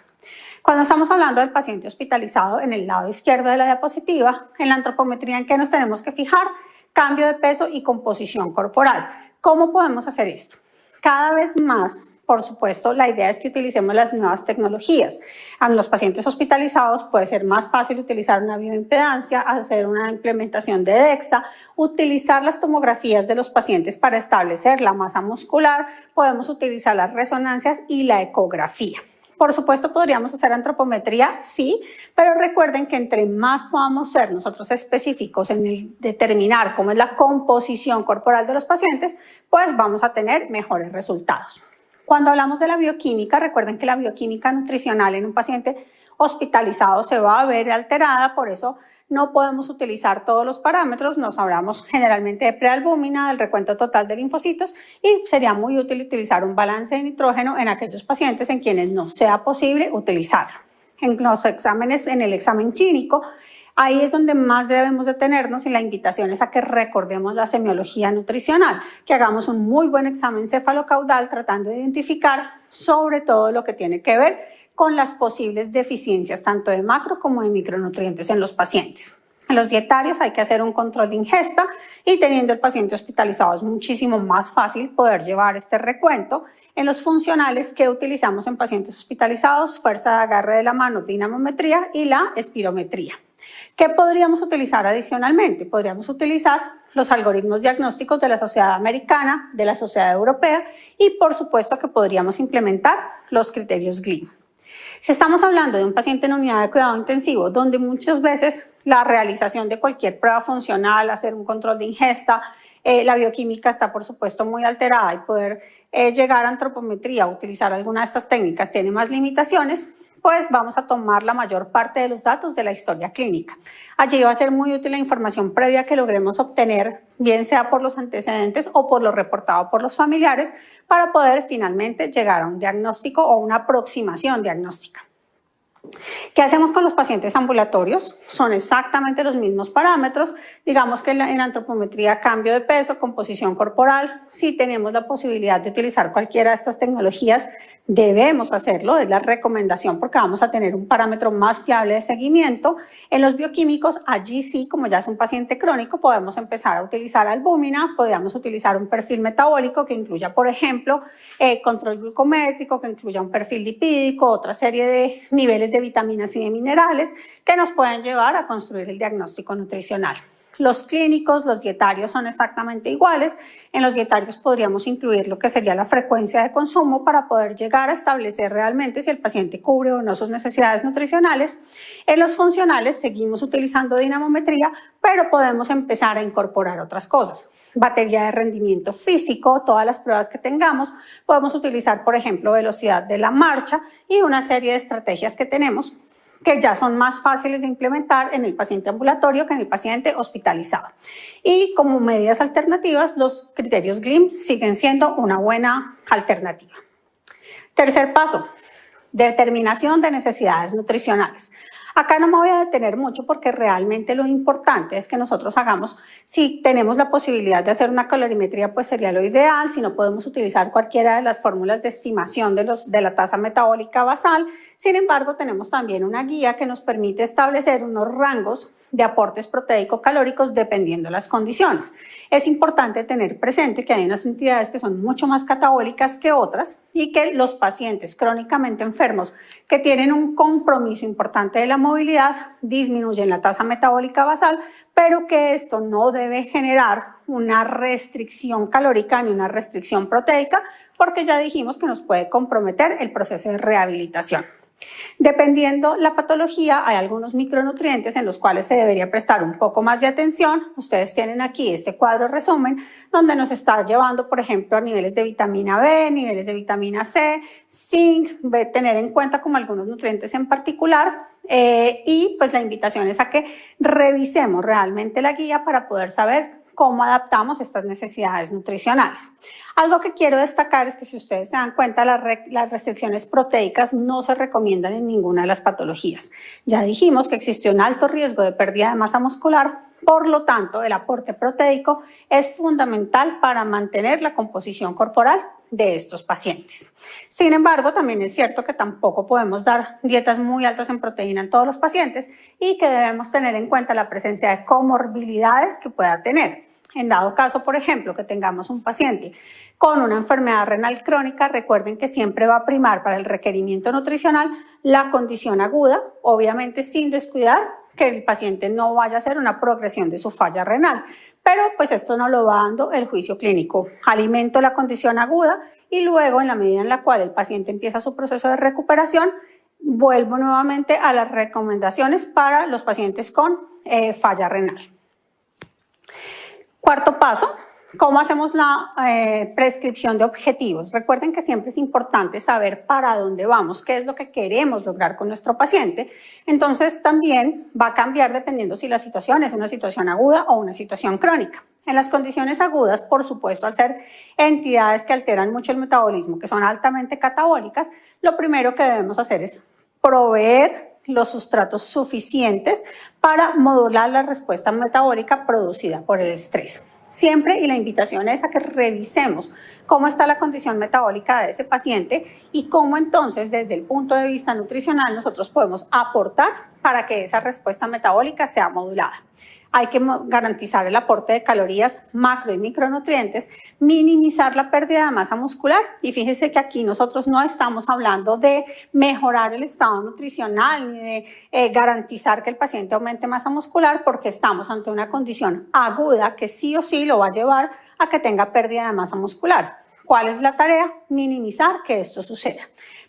Cuando estamos hablando del paciente hospitalizado, en el lado izquierdo de la diapositiva, en la antropometría, ¿en qué nos tenemos que fijar? Cambio de peso y composición corporal. ¿Cómo podemos hacer esto? Cada vez más, por supuesto, la idea es que utilicemos las nuevas tecnologías. A los pacientes hospitalizados puede ser más fácil utilizar una bioimpedancia, hacer una implementación de DEXA, utilizar las tomografías de los pacientes para establecer la masa muscular, podemos utilizar las resonancias y la ecografía. Por supuesto, podríamos hacer antropometría, sí, pero recuerden que entre más podamos ser nosotros específicos en el determinar cómo es la composición corporal de los pacientes, pues vamos a tener mejores resultados. Cuando hablamos de la bioquímica, recuerden que la bioquímica nutricional en un paciente hospitalizado se va a ver alterada, por eso no podemos utilizar todos los parámetros, nos hablamos generalmente de prealbúmina, del recuento total de linfocitos y sería muy útil utilizar un balance de nitrógeno en aquellos pacientes en quienes no sea posible utilizarlo. En los exámenes, en el examen clínico, ahí es donde más debemos detenernos y la invitación es a que recordemos la semiología nutricional, que hagamos un muy buen examen cefalocaudal tratando de identificar sobre todo lo que tiene que ver con las posibles deficiencias tanto de macro como de micronutrientes en los pacientes. En los dietarios hay que hacer un control de ingesta y teniendo el paciente hospitalizado es muchísimo más fácil poder llevar este recuento. En los funcionales que utilizamos en pacientes hospitalizados, fuerza de agarre de la mano, dinamometría y la espirometría. ¿Qué podríamos utilizar adicionalmente? Podríamos utilizar los algoritmos diagnósticos de la Sociedad Americana, de la Sociedad Europea y por supuesto que podríamos implementar los criterios GLIM. Si estamos hablando de un paciente en unidad de cuidado intensivo, donde muchas veces la realización de cualquier prueba funcional, hacer un control de ingesta, la bioquímica está por supuesto muy alterada y poder llegar a antropometría, utilizar alguna de estas técnicas tiene más limitaciones, pues vamos a tomar la mayor parte de los datos de la historia clínica. Allí va a ser muy útil la información previa que logremos obtener, bien sea por los antecedentes o por lo reportado por los familiares, para poder finalmente llegar a un diagnóstico o una aproximación diagnóstica. ¿Qué hacemos con los pacientes ambulatorios? Son exactamente los mismos parámetros. Digamos que en antropometría, cambio de peso, composición corporal. Si tenemos la posibilidad de utilizar cualquiera de estas tecnologías, debemos hacerlo. Es la recomendación porque vamos a tener un parámetro más fiable de seguimiento. En los bioquímicos, allí sí, como ya es un paciente crónico, podemos empezar a utilizar albúmina, podríamos utilizar un perfil metabólico que incluya, por ejemplo, control glucométrico, que incluya un perfil lipídico, otra serie de niveles de vitaminas y de minerales que nos pueden llevar a construir el diagnóstico nutricional. Los clínicos, los dietarios son exactamente iguales. En los dietarios podríamos incluir lo que sería la frecuencia de consumo para poder llegar a establecer realmente si el paciente cubre o no sus necesidades nutricionales. En los funcionales seguimos utilizando dinamometría, pero podemos empezar a incorporar otras cosas. Batería de rendimiento físico, todas las pruebas que tengamos. Podemos utilizar, por ejemplo, velocidad de la marcha y una serie de estrategias que tenemos que ya son más fáciles de implementar en el paciente ambulatorio que en el paciente hospitalizado. Y como medidas alternativas, los criterios GLIM siguen siendo una buena alternativa. Tercer paso, determinación de necesidades nutricionales. Acá no me voy a detener mucho porque realmente lo importante es que nosotros hagamos, si tenemos la posibilidad de hacer una calorimetría, pues sería lo ideal. Si no, podemos utilizar cualquiera de las fórmulas de estimación de la tasa metabólica basal. Sin embargo, tenemos también una guía que nos permite establecer unos rangos de aportes proteico-calóricos dependiendo de las condiciones. Es importante tener presente que hay unas entidades que son mucho más catabólicas que otras y que los pacientes crónicamente enfermos que tienen un compromiso importante de la movilidad disminuyen la tasa metabólica basal, pero que esto no debe generar una restricción calórica ni una restricción proteica, porque ya dijimos que nos puede comprometer el proceso de rehabilitación. Dependiendo la patología, hay algunos micronutrientes en los cuales se debería prestar un poco más de atención. Ustedes tienen aquí este cuadro resumen donde nos está llevando, por ejemplo, a niveles de vitamina B, niveles de vitamina C, zinc, tener en cuenta como algunos nutrientes en particular. Y pues la invitación es a que revisemos realmente la guía para poder saber cómo adaptamos estas necesidades nutricionales. Algo que quiero destacar es que si ustedes se dan cuenta, las restricciones proteicas no se recomiendan en ninguna de las patologías. Ya dijimos que existe un alto riesgo de pérdida de masa muscular, por lo tanto, el aporte proteico es fundamental para mantener la composición corporal de estos pacientes. Sin embargo, también es cierto que tampoco podemos dar dietas muy altas en proteína en todos los pacientes y que debemos tener en cuenta la presencia de comorbilidades que pueda tener. En dado caso, por ejemplo, que tengamos un paciente con una enfermedad renal crónica, recuerden que siempre va a primar para el requerimiento nutricional la condición aguda, obviamente sin descuidar que el paciente no vaya a hacer una progresión de su falla renal, pero pues esto nos lo va dando el juicio clínico. Alimento la condición aguda y luego, en la medida en la cual el paciente empieza su proceso de recuperación, vuelvo nuevamente a las recomendaciones para los pacientes con falla renal. Cuarto paso, ¿cómo hacemos la prescripción de objetivos? Recuerden que siempre es importante saber para dónde vamos, qué es lo que queremos lograr con nuestro paciente. Entonces también va a cambiar dependiendo si la situación es una situación aguda o una situación crónica. En las condiciones agudas, por supuesto, al ser entidades que alteran mucho el metabolismo, que son altamente catabólicas, lo primero que debemos hacer es proveer los sustratos suficientes para modular la respuesta metabólica producida por el estrés. Siempre, y la invitación es a que revisemos cómo está la condición metabólica de ese paciente y cómo entonces desde el punto de vista nutricional nosotros podemos aportar para que esa respuesta metabólica sea modulada. Hay que garantizar el aporte de calorías, macro y micronutrientes, minimizar la pérdida de masa muscular. Y fíjense que aquí nosotros no estamos hablando de mejorar el estado nutricional ni de garantizar que el paciente aumente masa muscular, porque estamos ante una condición aguda que sí o sí lo va a llevar a que tenga pérdida de masa muscular. ¿Cuál es la tarea? Minimizar que esto suceda.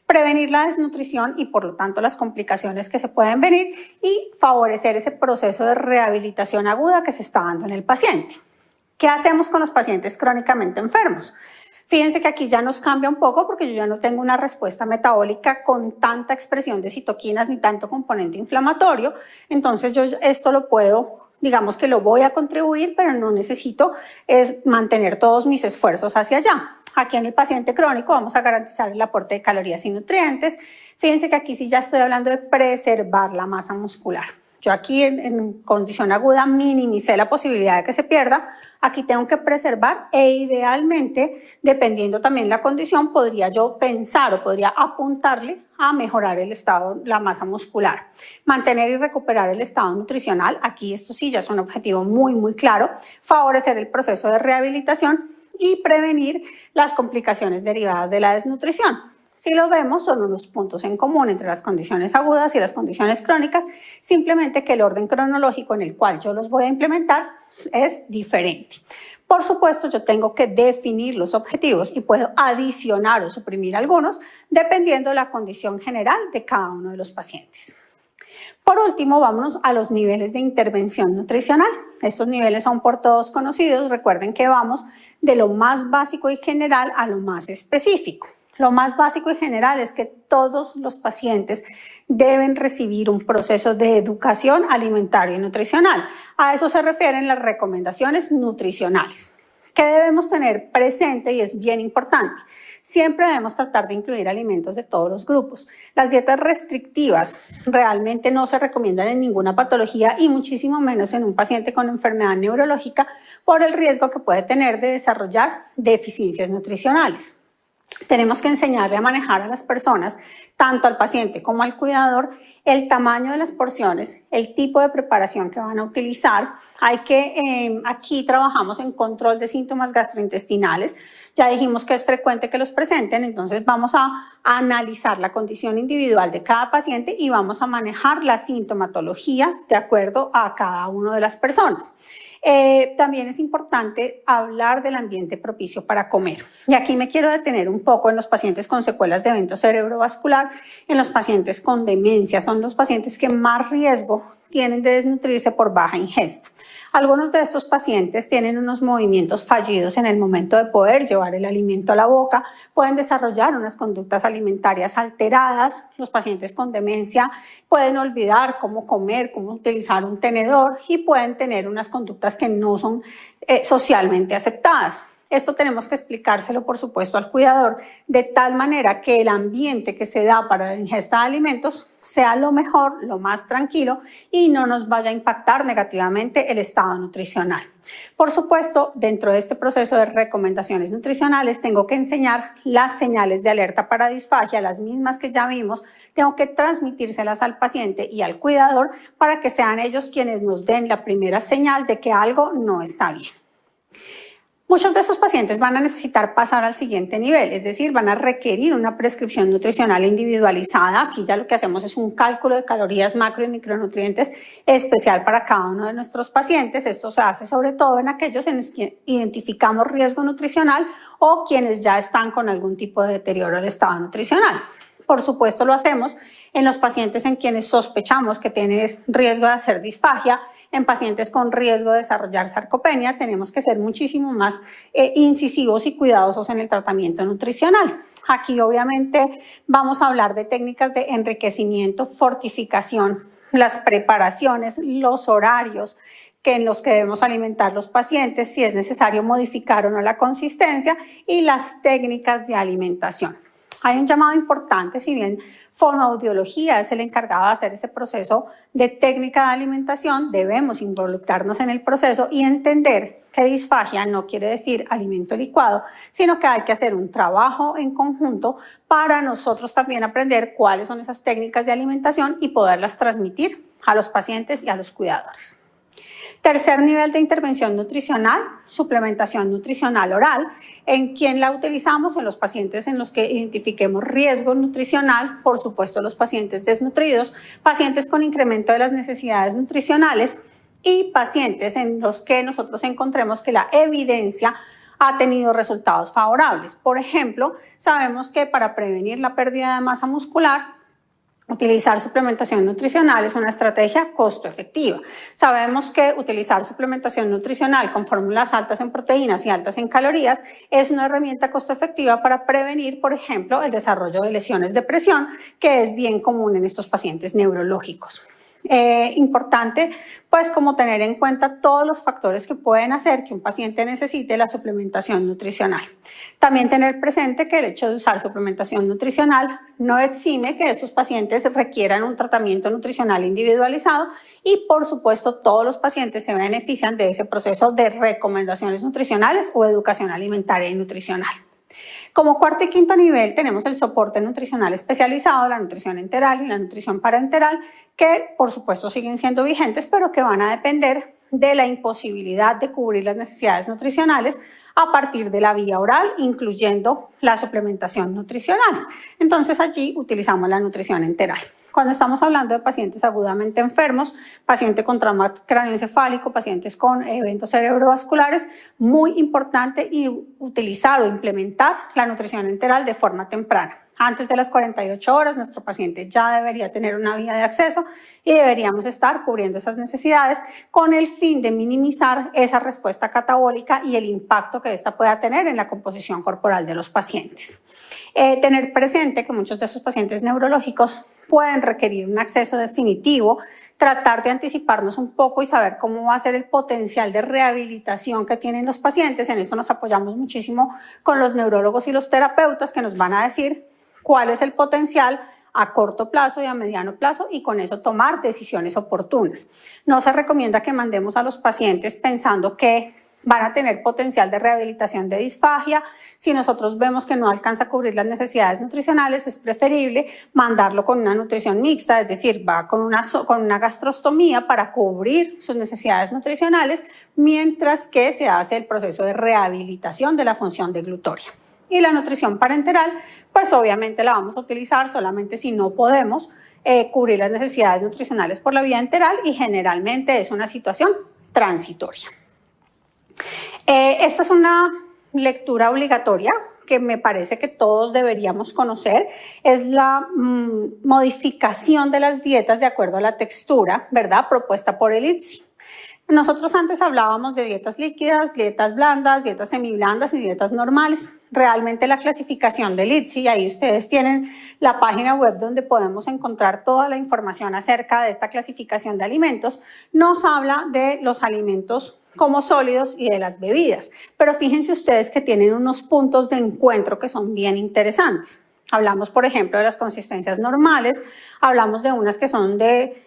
Prevenir la desnutrición y por lo tanto las complicaciones que se pueden venir y favorecer ese proceso de rehabilitación aguda que se está dando en el paciente. ¿Qué hacemos con los pacientes crónicamente enfermos? Fíjense que aquí ya nos cambia un poco porque yo ya no tengo una respuesta metabólica con tanta expresión de citoquinas ni tanto componente inflamatorio, entonces yo esto lo puedo, digamos que lo voy a contribuir, pero no necesito mantener todos mis esfuerzos hacia allá. Aquí en el paciente crónico vamos a garantizar el aporte de calorías y nutrientes. Fíjense que aquí sí ya estoy hablando de preservar la masa muscular. Yo aquí en condición aguda minimicé la posibilidad de que se pierda. Aquí tengo que preservar e idealmente, dependiendo también la condición, podría yo pensar o podría apuntarle a mejorar el estado, la masa muscular. Mantener y recuperar el estado nutricional. Aquí esto sí ya es un objetivo muy claro. Favorecer el proceso de rehabilitación y prevenir las complicaciones derivadas de la desnutrición. Si lo vemos, son unos puntos en común entre las condiciones agudas y las condiciones crónicas, simplemente que el orden cronológico en el cual yo los voy a implementar es diferente. Por supuesto, yo tengo que definir los objetivos y puedo adicionar o suprimir algunos dependiendo de la condición general de cada uno de los pacientes. Por último, vámonos a los niveles de intervención nutricional. Estos niveles son por todos conocidos. Recuerden que vamos de lo más básico y general a lo más específico. Lo más básico y general es que todos los pacientes deben recibir un proceso de educación alimentaria y nutricional. A eso se refieren las recomendaciones nutricionales. ¿Qué debemos tener presente? Y es bien importante. Siempre debemos tratar de incluir alimentos de todos los grupos. Las dietas restrictivas realmente no se recomiendan en ninguna patología y muchísimo menos en un paciente con enfermedad neurológica por el riesgo que puede tener de desarrollar deficiencias nutricionales. Tenemos que enseñarle a manejar a las personas, tanto al paciente como al cuidador, el tamaño de las porciones, el tipo de preparación que van a utilizar. Aquí trabajamos en control de síntomas gastrointestinales. Ya dijimos que es frecuente que los presenten, entonces vamos a analizar la condición individual de cada paciente y vamos a manejar la sintomatología de acuerdo a cada una de las personas. También es importante hablar del ambiente propicio para comer. Y aquí me quiero detener un poco en los pacientes con secuelas de evento cerebrovascular, en los pacientes con demencia. Son los pacientes que más riesgo tienen de desnutrirse por baja ingesta. Algunos de estos pacientes tienen unos movimientos fallidos en el momento de poder llevar el alimento a la boca, pueden desarrollar unas conductas alimentarias alteradas. Los pacientes con demencia pueden olvidar cómo comer, cómo utilizar un tenedor y pueden tener unas conductas que no son socialmente aceptadas. Esto tenemos que explicárselo, por supuesto, al cuidador, de tal manera que el ambiente que se da para la ingesta de alimentos sea lo mejor, lo más tranquilo y no nos vaya a impactar negativamente el estado nutricional. Por supuesto, dentro de este proceso de recomendaciones nutricionales, tengo que enseñar las señales de alerta para disfagia, las mismas que ya vimos, tengo que transmitírselas al paciente y al cuidador para que sean ellos quienes nos den la primera señal de que algo no está bien. Muchos de esos pacientes van a necesitar pasar al siguiente nivel, es decir, van a requerir una prescripción nutricional individualizada. Aquí ya lo que hacemos es un cálculo de calorías, macro y micronutrientes especial para cada uno de nuestros pacientes. Esto se hace sobre todo en aquellos en los que identificamos riesgo nutricional o quienes ya están con algún tipo de deterioro del estado nutricional. Por supuesto, lo hacemos en los pacientes en quienes sospechamos que tienen riesgo de hacer disfagia. En pacientes con riesgo de desarrollar sarcopenia tenemos que ser muchísimo más incisivos y cuidadosos en el tratamiento nutricional. Aquí obviamente vamos a hablar de técnicas de enriquecimiento, fortificación, las preparaciones, los horarios en los que debemos alimentar los pacientes, si es necesario modificar o no la consistencia, y las técnicas de alimentación. Hay un llamado importante, si bien fonoaudiología es el encargado de hacer ese proceso de técnica de alimentación, debemos involucrarnos en el proceso y entender que disfagia no quiere decir alimento licuado, sino que hay que hacer un trabajo en conjunto para nosotros también aprender cuáles son esas técnicas de alimentación y poderlas transmitir a los pacientes y a los cuidadores. Tercer nivel de intervención nutricional, suplementación nutricional oral, en quien la utilizamos en los pacientes en los que identifiquemos riesgo nutricional, por supuesto los pacientes desnutridos, pacientes con incremento de las necesidades nutricionales y pacientes en los que nosotros encontremos que la evidencia ha tenido resultados favorables. Por ejemplo, sabemos que para prevenir la pérdida de masa muscular, utilizar suplementación nutricional es una estrategia costo efectiva. Sabemos que utilizar suplementación nutricional con fórmulas altas en proteínas y altas en calorías es una herramienta costo efectiva para prevenir, por ejemplo, el desarrollo de lesiones de presión, que es bien común en estos pacientes neurológicos. Importante, pues, como tener en cuenta todos los factores que pueden hacer que un paciente necesite la suplementación nutricional. También tener presente que el hecho de usar suplementación nutricional no exime que estos pacientes requieran un tratamiento nutricional individualizado y, por supuesto, todos los pacientes se benefician de ese proceso de recomendaciones nutricionales o educación alimentaria y nutricional. Como cuarto y quinto nivel tenemos el soporte nutricional especializado, la nutrición enteral y la nutrición parenteral, que por supuesto siguen siendo vigentes, pero que van a depender de la imposibilidad de cubrir las necesidades nutricionales a partir de la vía oral, incluyendo la suplementación nutricional. Entonces allí utilizamos la nutrición enteral. Cuando estamos hablando de pacientes agudamente enfermos, pacientes con trauma cráneoencefálico, pacientes con eventos cerebrovasculares, muy importante utilizar o implementar la nutrición enteral de forma temprana. Antes de las 48 horas, nuestro paciente ya debería tener una vía de acceso y deberíamos estar cubriendo esas necesidades con el fin de minimizar esa respuesta catabólica y el impacto que esta pueda tener en la composición corporal de los pacientes. Tener presente que muchos de esos pacientes neurológicos pueden requerir un acceso definitivo, tratar de anticiparnos un poco y saber cómo va a ser el potencial de rehabilitación que tienen los pacientes. En esto nos apoyamos muchísimo con los neurólogos y los terapeutas que nos van a decir cuál es el potencial a corto plazo y a mediano plazo y con eso tomar decisiones oportunas. No se recomienda que mandemos a los pacientes pensando que van a tener potencial de rehabilitación de disfagia. Si nosotros vemos que no alcanza a cubrir las necesidades nutricionales, es preferible mandarlo con una nutrición mixta, es decir, va con una gastrostomía para cubrir sus necesidades nutricionales, mientras que se hace el proceso de rehabilitación de la función deglutoria. Y la nutrición parenteral, pues obviamente la vamos a utilizar solamente si no podemos cubrir las necesidades nutricionales por la vía enteral y generalmente es una situación transitoria. Esta es una lectura obligatoria que me parece que todos deberíamos conocer, es la modificación de las dietas de acuerdo a la textura, ¿verdad?, propuesta por el IDSI. Nosotros antes hablábamos de dietas líquidas, dietas blandas, dietas semiblandas y dietas normales. Realmente la clasificación del IDSI, ahí ustedes tienen la página web donde podemos encontrar toda la información acerca de esta clasificación de alimentos, nos habla de los alimentos como sólidos y de las bebidas. Pero fíjense ustedes que tienen unos puntos de encuentro que son bien interesantes. Hablamos, por ejemplo, de las consistencias normales, hablamos de unas que son de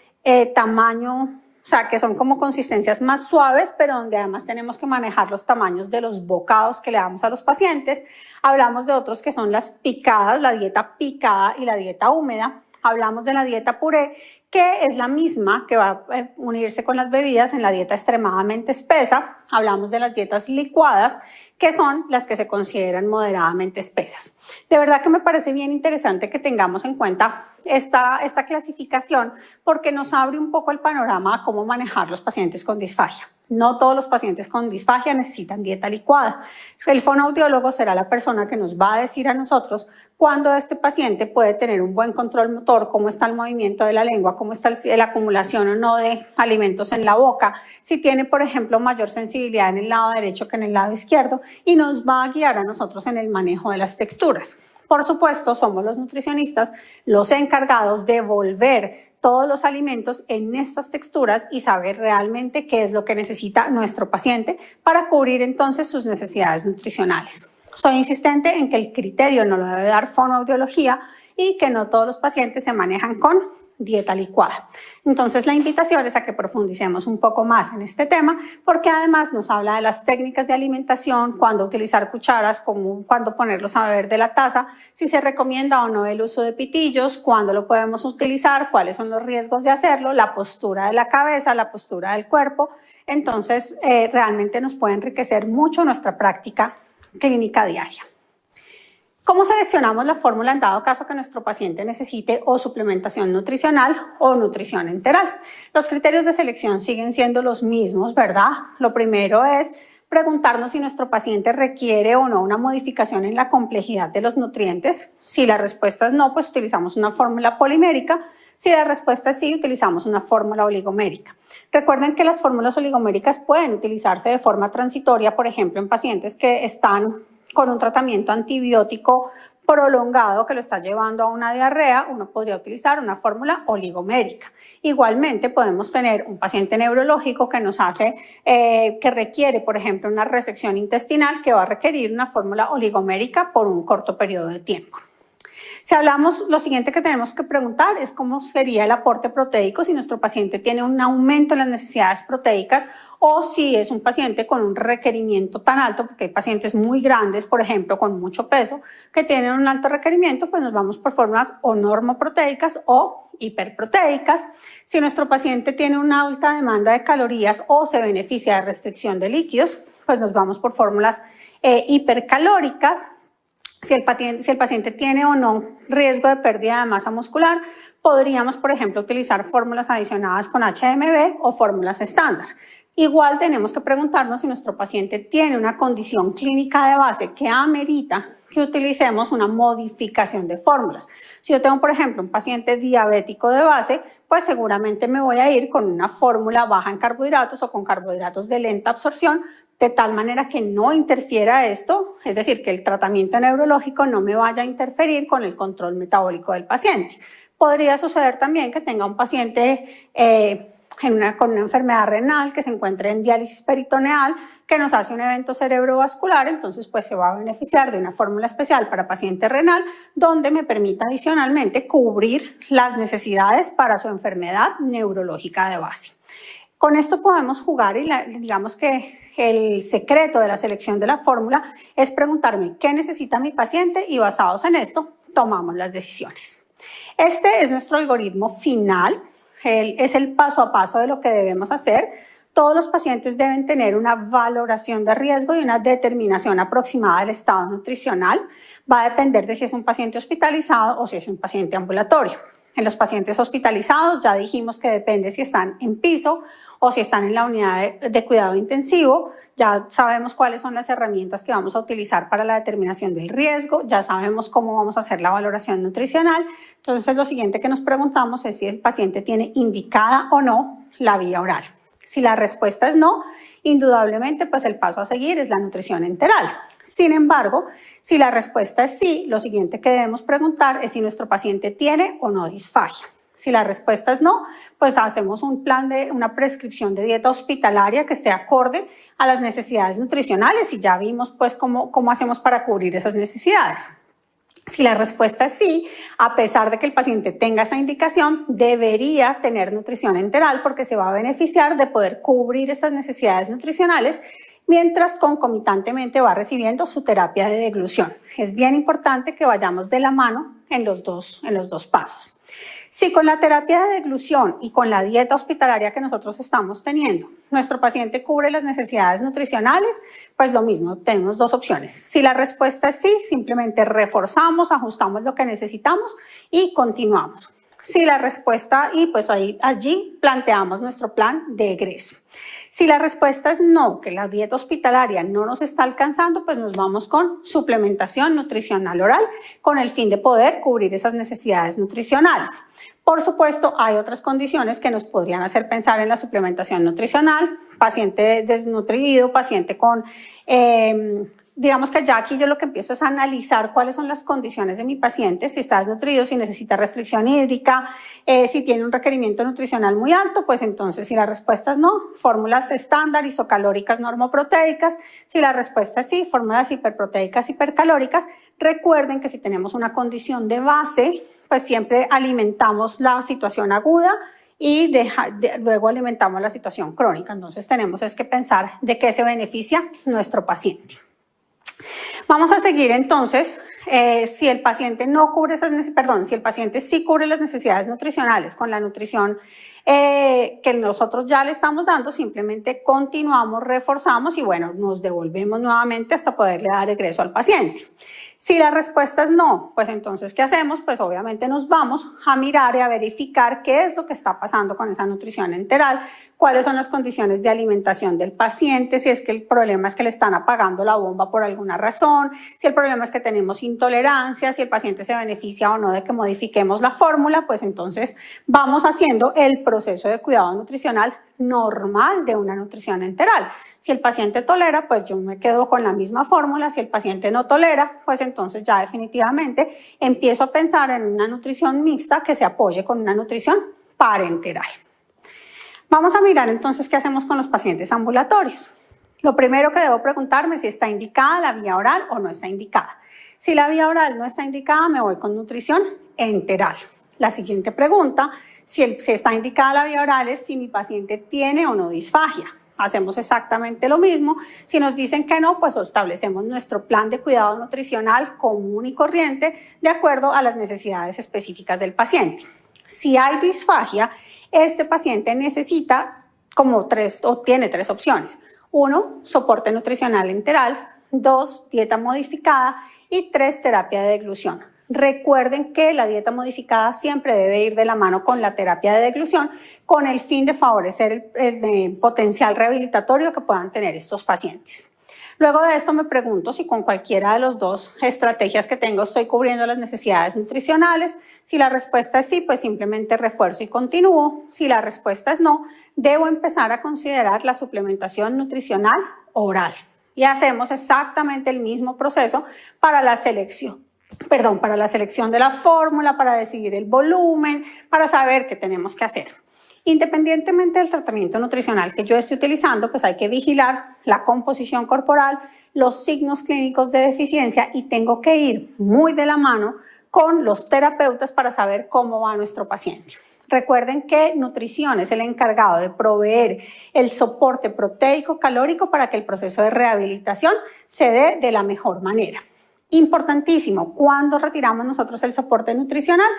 tamaño, o sea, que son como consistencias más suaves, pero donde además tenemos que manejar los tamaños de los bocados que le damos a los pacientes. Hablamos de otros que son las picadas, la dieta picada y la dieta húmeda. hablamos de la dieta puré, que es la misma que va a unirse con las bebidas en la dieta extremadamente espesa. Hablamos de las dietas licuadas, que son las que se consideran moderadamente espesas. De verdad que me parece bien interesante que tengamos en cuenta esta clasificación porque nos abre un poco el panorama a cómo manejar los pacientes con disfagia. No todos los pacientes con disfagia necesitan dieta licuada. El fonoaudiólogo será la persona que nos va a decir a nosotros cuándo este paciente puede tener un buen control motor, cómo está el movimiento de la lengua, cómo está la acumulación o no de alimentos en la boca, si tiene, por ejemplo, mayor sensibilidad en el lado derecho que en el lado izquierdo, y nos va a guiar a nosotros en el manejo de las texturas. Por supuesto, somos los nutricionistas los encargados de volver todos los alimentos en estas texturas y saber realmente qué es lo que necesita nuestro paciente para cubrir entonces sus necesidades nutricionales. Soy insistente en que el criterio no lo debe dar fonoaudiología y que no todos los pacientes se manejan con dieta licuada. Entonces la invitación es a que profundicemos un poco más en este tema porque además nos habla de las técnicas de alimentación, cuándo utilizar cucharas, cuándo ponerlos a beber de la taza, si se recomienda o no el uso de pitillos, cuándo lo podemos utilizar, cuáles son los riesgos de hacerlo, la postura de la cabeza, la postura del cuerpo. Entonces realmente nos puede enriquecer mucho nuestra práctica clínica diaria. ¿Cómo seleccionamos la fórmula en dado caso que nuestro paciente necesite o suplementación nutricional o nutrición enteral? Los criterios de selección siguen siendo los mismos, ¿verdad? Lo primero es preguntarnos si nuestro paciente requiere o no una modificación en la complejidad de los nutrientes. Si la respuesta es no, pues utilizamos una fórmula polimérica. Si la respuesta es sí, utilizamos una fórmula oligomérica. Recuerden que las fórmulas oligoméricas pueden utilizarse de forma transitoria, por ejemplo, en pacientes que están con un tratamiento antibiótico prolongado que lo está llevando a una diarrea, uno podría utilizar una fórmula oligomérica. Igualmente podemos tener un paciente neurológico que nos hace, que requiere, por ejemplo, una resección intestinal que va a requerir una fórmula oligomérica por un corto periodo de tiempo. Si hablamos, lo siguiente que tenemos que preguntar es cómo sería el aporte proteico si nuestro paciente tiene un aumento en las necesidades proteicas o si es un paciente con un requerimiento tan alto, porque hay pacientes muy grandes, por ejemplo, con mucho peso, que tienen un alto requerimiento, pues nos vamos por fórmulas o normoproteicas o hiperproteicas. Si nuestro paciente tiene una alta demanda de calorías o se beneficia de restricción de líquidos, pues nos vamos por fórmulas hipercalóricas. Si el paciente tiene o no riesgo de pérdida de masa muscular, podríamos, por ejemplo, utilizar fórmulas adicionadas con HMB o fórmulas estándar. Igual tenemos que preguntarnos si nuestro paciente tiene una condición clínica de base que amerita que utilicemos una modificación de fórmulas. Si yo tengo, por ejemplo, un paciente diabético de base, pues seguramente me voy a ir con una fórmula baja en carbohidratos o con carbohidratos de lenta absorción, de tal manera que no interfiera esto, es decir, que el tratamiento neurológico no me vaya a interferir con el control metabólico del paciente. Podría suceder también que tenga un paciente con una enfermedad renal que se encuentre en diálisis peritoneal, que nos hace un evento cerebrovascular, entonces pues se va a beneficiar de una fórmula especial para paciente renal, donde me permita adicionalmente cubrir las necesidades para su enfermedad neurológica de base. Con esto podemos jugar y digamos que el secreto de la selección de la fórmula es preguntarme qué necesita mi paciente y basados en esto tomamos las decisiones. Este es nuestro algoritmo final, es el paso a paso de lo que debemos hacer. Todos los pacientes deben tener una valoración de riesgo y una determinación aproximada del estado nutricional. Va a depender de si es un paciente hospitalizado o si es un paciente ambulatorio. En los pacientes hospitalizados ya dijimos que depende si están en piso o si están en la unidad de cuidado intensivo. Ya sabemos cuáles son las herramientas que vamos a utilizar para la determinación del riesgo, ya sabemos cómo vamos a hacer la valoración nutricional. Entonces lo siguiente que nos preguntamos es si el paciente tiene indicada o no la vía oral. Si la respuesta es no, indudablemente pues el paso a seguir es la nutrición enteral. Sin embargo, si la respuesta es sí, lo siguiente que debemos preguntar es si nuestro paciente tiene o no disfagia. Si la respuesta es no, pues hacemos una prescripción de dieta hospitalaria que esté acorde a las necesidades nutricionales y ya vimos pues cómo hacemos para cubrir esas necesidades. Si la respuesta es sí, a pesar de que el paciente tenga esa indicación, debería tener nutrición enteral porque se va a beneficiar de poder cubrir esas necesidades nutricionales mientras concomitantemente va recibiendo su terapia de deglución. Es bien importante que vayamos de la mano en los dos pasos. Si con la terapia de deglución y con la dieta hospitalaria que nosotros estamos teniendo, nuestro paciente cubre las necesidades nutricionales, pues lo mismo, tenemos dos opciones. Si la respuesta es sí, simplemente reforzamos, ajustamos lo que necesitamos y continuamos. Si la respuesta, y pues allí planteamos nuestro plan de egreso. Si la respuesta es no, que la dieta hospitalaria no nos está alcanzando, pues nos vamos con suplementación nutricional oral con el fin de poder cubrir esas necesidades nutricionales. Por supuesto, hay otras condiciones que nos podrían hacer pensar en la suplementación nutricional, paciente desnutrido, paciente con... digamos que ya aquí yo lo que empiezo es a analizar cuáles son las condiciones de mi paciente, si está desnutrido, si necesita restricción hídrica, si tiene un requerimiento nutricional muy alto, pues entonces si la respuesta es no, fórmulas estándar isocalóricas normoproteicas, si la respuesta es sí, fórmulas hiperproteicas hipercalóricas. Recuerden que si tenemos una condición de base, pues siempre alimentamos la situación aguda y luego alimentamos la situación crónica. Entonces tenemos que pensar de qué se beneficia nuestro paciente. Vamos a seguir entonces, si el paciente no cubre si el paciente sí cubre las necesidades nutricionales con la nutrición que nosotros ya le estamos dando, simplemente continuamos, reforzamos y bueno, nos devolvemos nuevamente hasta poderle dar egreso al paciente. Si la respuesta es no, pues entonces, ¿qué hacemos? Pues obviamente nos vamos a mirar y a verificar qué es lo que está pasando con esa nutrición enteral, cuáles son las condiciones de alimentación del paciente, si es que el problema es que le están apagando la bomba por alguna razón, si el problema es que tenemos intolerancia, si el paciente se beneficia o no de que modifiquemos la fórmula, pues entonces vamos haciendo el proceso de cuidado nutricional normal de una nutrición enteral. Si el paciente tolera, pues yo me quedo con la misma fórmula. Si el paciente no tolera, pues entonces ya definitivamente empiezo a pensar en una nutrición mixta que se apoye con una nutrición parenteral. Vamos a mirar entonces qué hacemos con los pacientes ambulatorios. Lo primero que debo preguntarme es si está indicada la vía oral o no está indicada. Si la vía oral no está indicada, me voy con nutrición enteral. La siguiente pregunta, si está indicada la vía oral, es si mi paciente tiene o no disfagia. Hacemos exactamente lo mismo. Si nos dicen que no, pues establecemos nuestro plan de cuidado nutricional común y corriente de acuerdo a las necesidades específicas del paciente. Si hay disfagia, este paciente necesita tiene tres opciones. 1, soporte nutricional enteral. 2, dieta modificada. Y 3, terapia de deglución. Recuerden que la dieta modificada siempre debe ir de la mano con la terapia de deglución con el fin de favorecer el potencial rehabilitatorio que puedan tener estos pacientes. Luego de esto me pregunto si con cualquiera de las dos estrategias que tengo estoy cubriendo las necesidades nutricionales. Si la respuesta es sí, pues simplemente refuerzo y continúo. Si la respuesta es no, debo empezar a considerar la suplementación nutricional oral. Y hacemos exactamente el mismo proceso para la selección de la fórmula, para decidir el volumen, para saber qué tenemos que hacer. Independientemente del tratamiento nutricional que yo esté utilizando, pues hay que vigilar la composición corporal, los signos clínicos de deficiencia y tengo que ir muy de la mano con los terapeutas para saber cómo va nuestro paciente. Recuerden que nutrición es el encargado de proveer el soporte proteico calórico para que el proceso de rehabilitación se dé de la mejor manera. Importantísimo, ¿cuándo retiramos nosotros el soporte nutricional?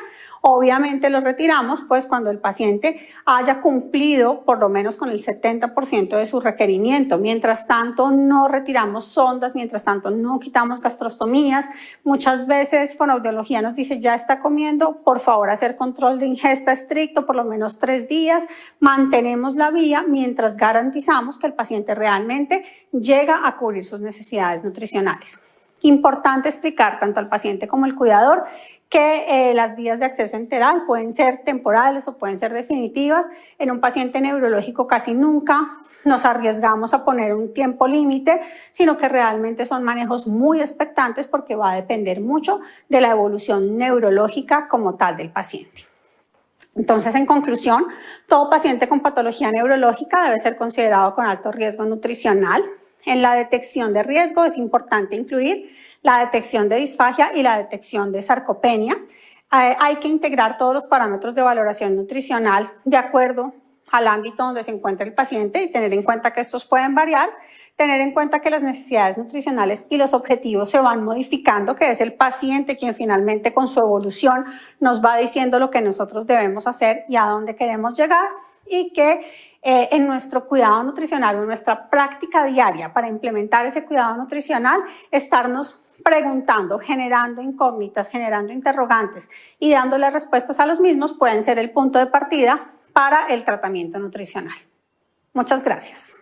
Obviamente lo retiramos pues cuando el paciente haya cumplido por lo menos con el 70% de su requerimiento. Mientras tanto no retiramos sondas, mientras tanto no quitamos gastrostomías. Muchas veces fonoaudiología nos dice ya está comiendo, por favor hacer control de ingesta estricto por lo menos 3 días. Mantenemos la vía mientras garantizamos que el paciente realmente llega a cubrir sus necesidades nutricionales. Importante explicar tanto al paciente como al cuidador que las vías de acceso enteral pueden ser temporales o pueden ser definitivas. En un paciente neurológico casi nunca nos arriesgamos a poner un tiempo límite, sino que realmente son manejos muy expectantes porque va a depender mucho de la evolución neurológica como tal del paciente. Entonces, en conclusión, todo paciente con patología neurológica debe ser considerado con alto riesgo nutricional. En la detección de riesgo es importante incluir la detección de disfagia y la detección de sarcopenia. Hay que integrar todos los parámetros de valoración nutricional de acuerdo al ámbito donde se encuentra el paciente y tener en cuenta que estos pueden variar. tener en cuenta que las necesidades nutricionales y los objetivos se van modificando, que es el paciente quien finalmente con su evolución nos va diciendo lo que nosotros debemos hacer y a dónde queremos llegar, y que en nuestro cuidado nutricional o en nuestra práctica diaria para implementar ese cuidado nutricional, estarnos preguntando, generando incógnitas, generando interrogantes y dándole respuestas a los mismos pueden ser el punto de partida para el tratamiento nutricional. Muchas gracias.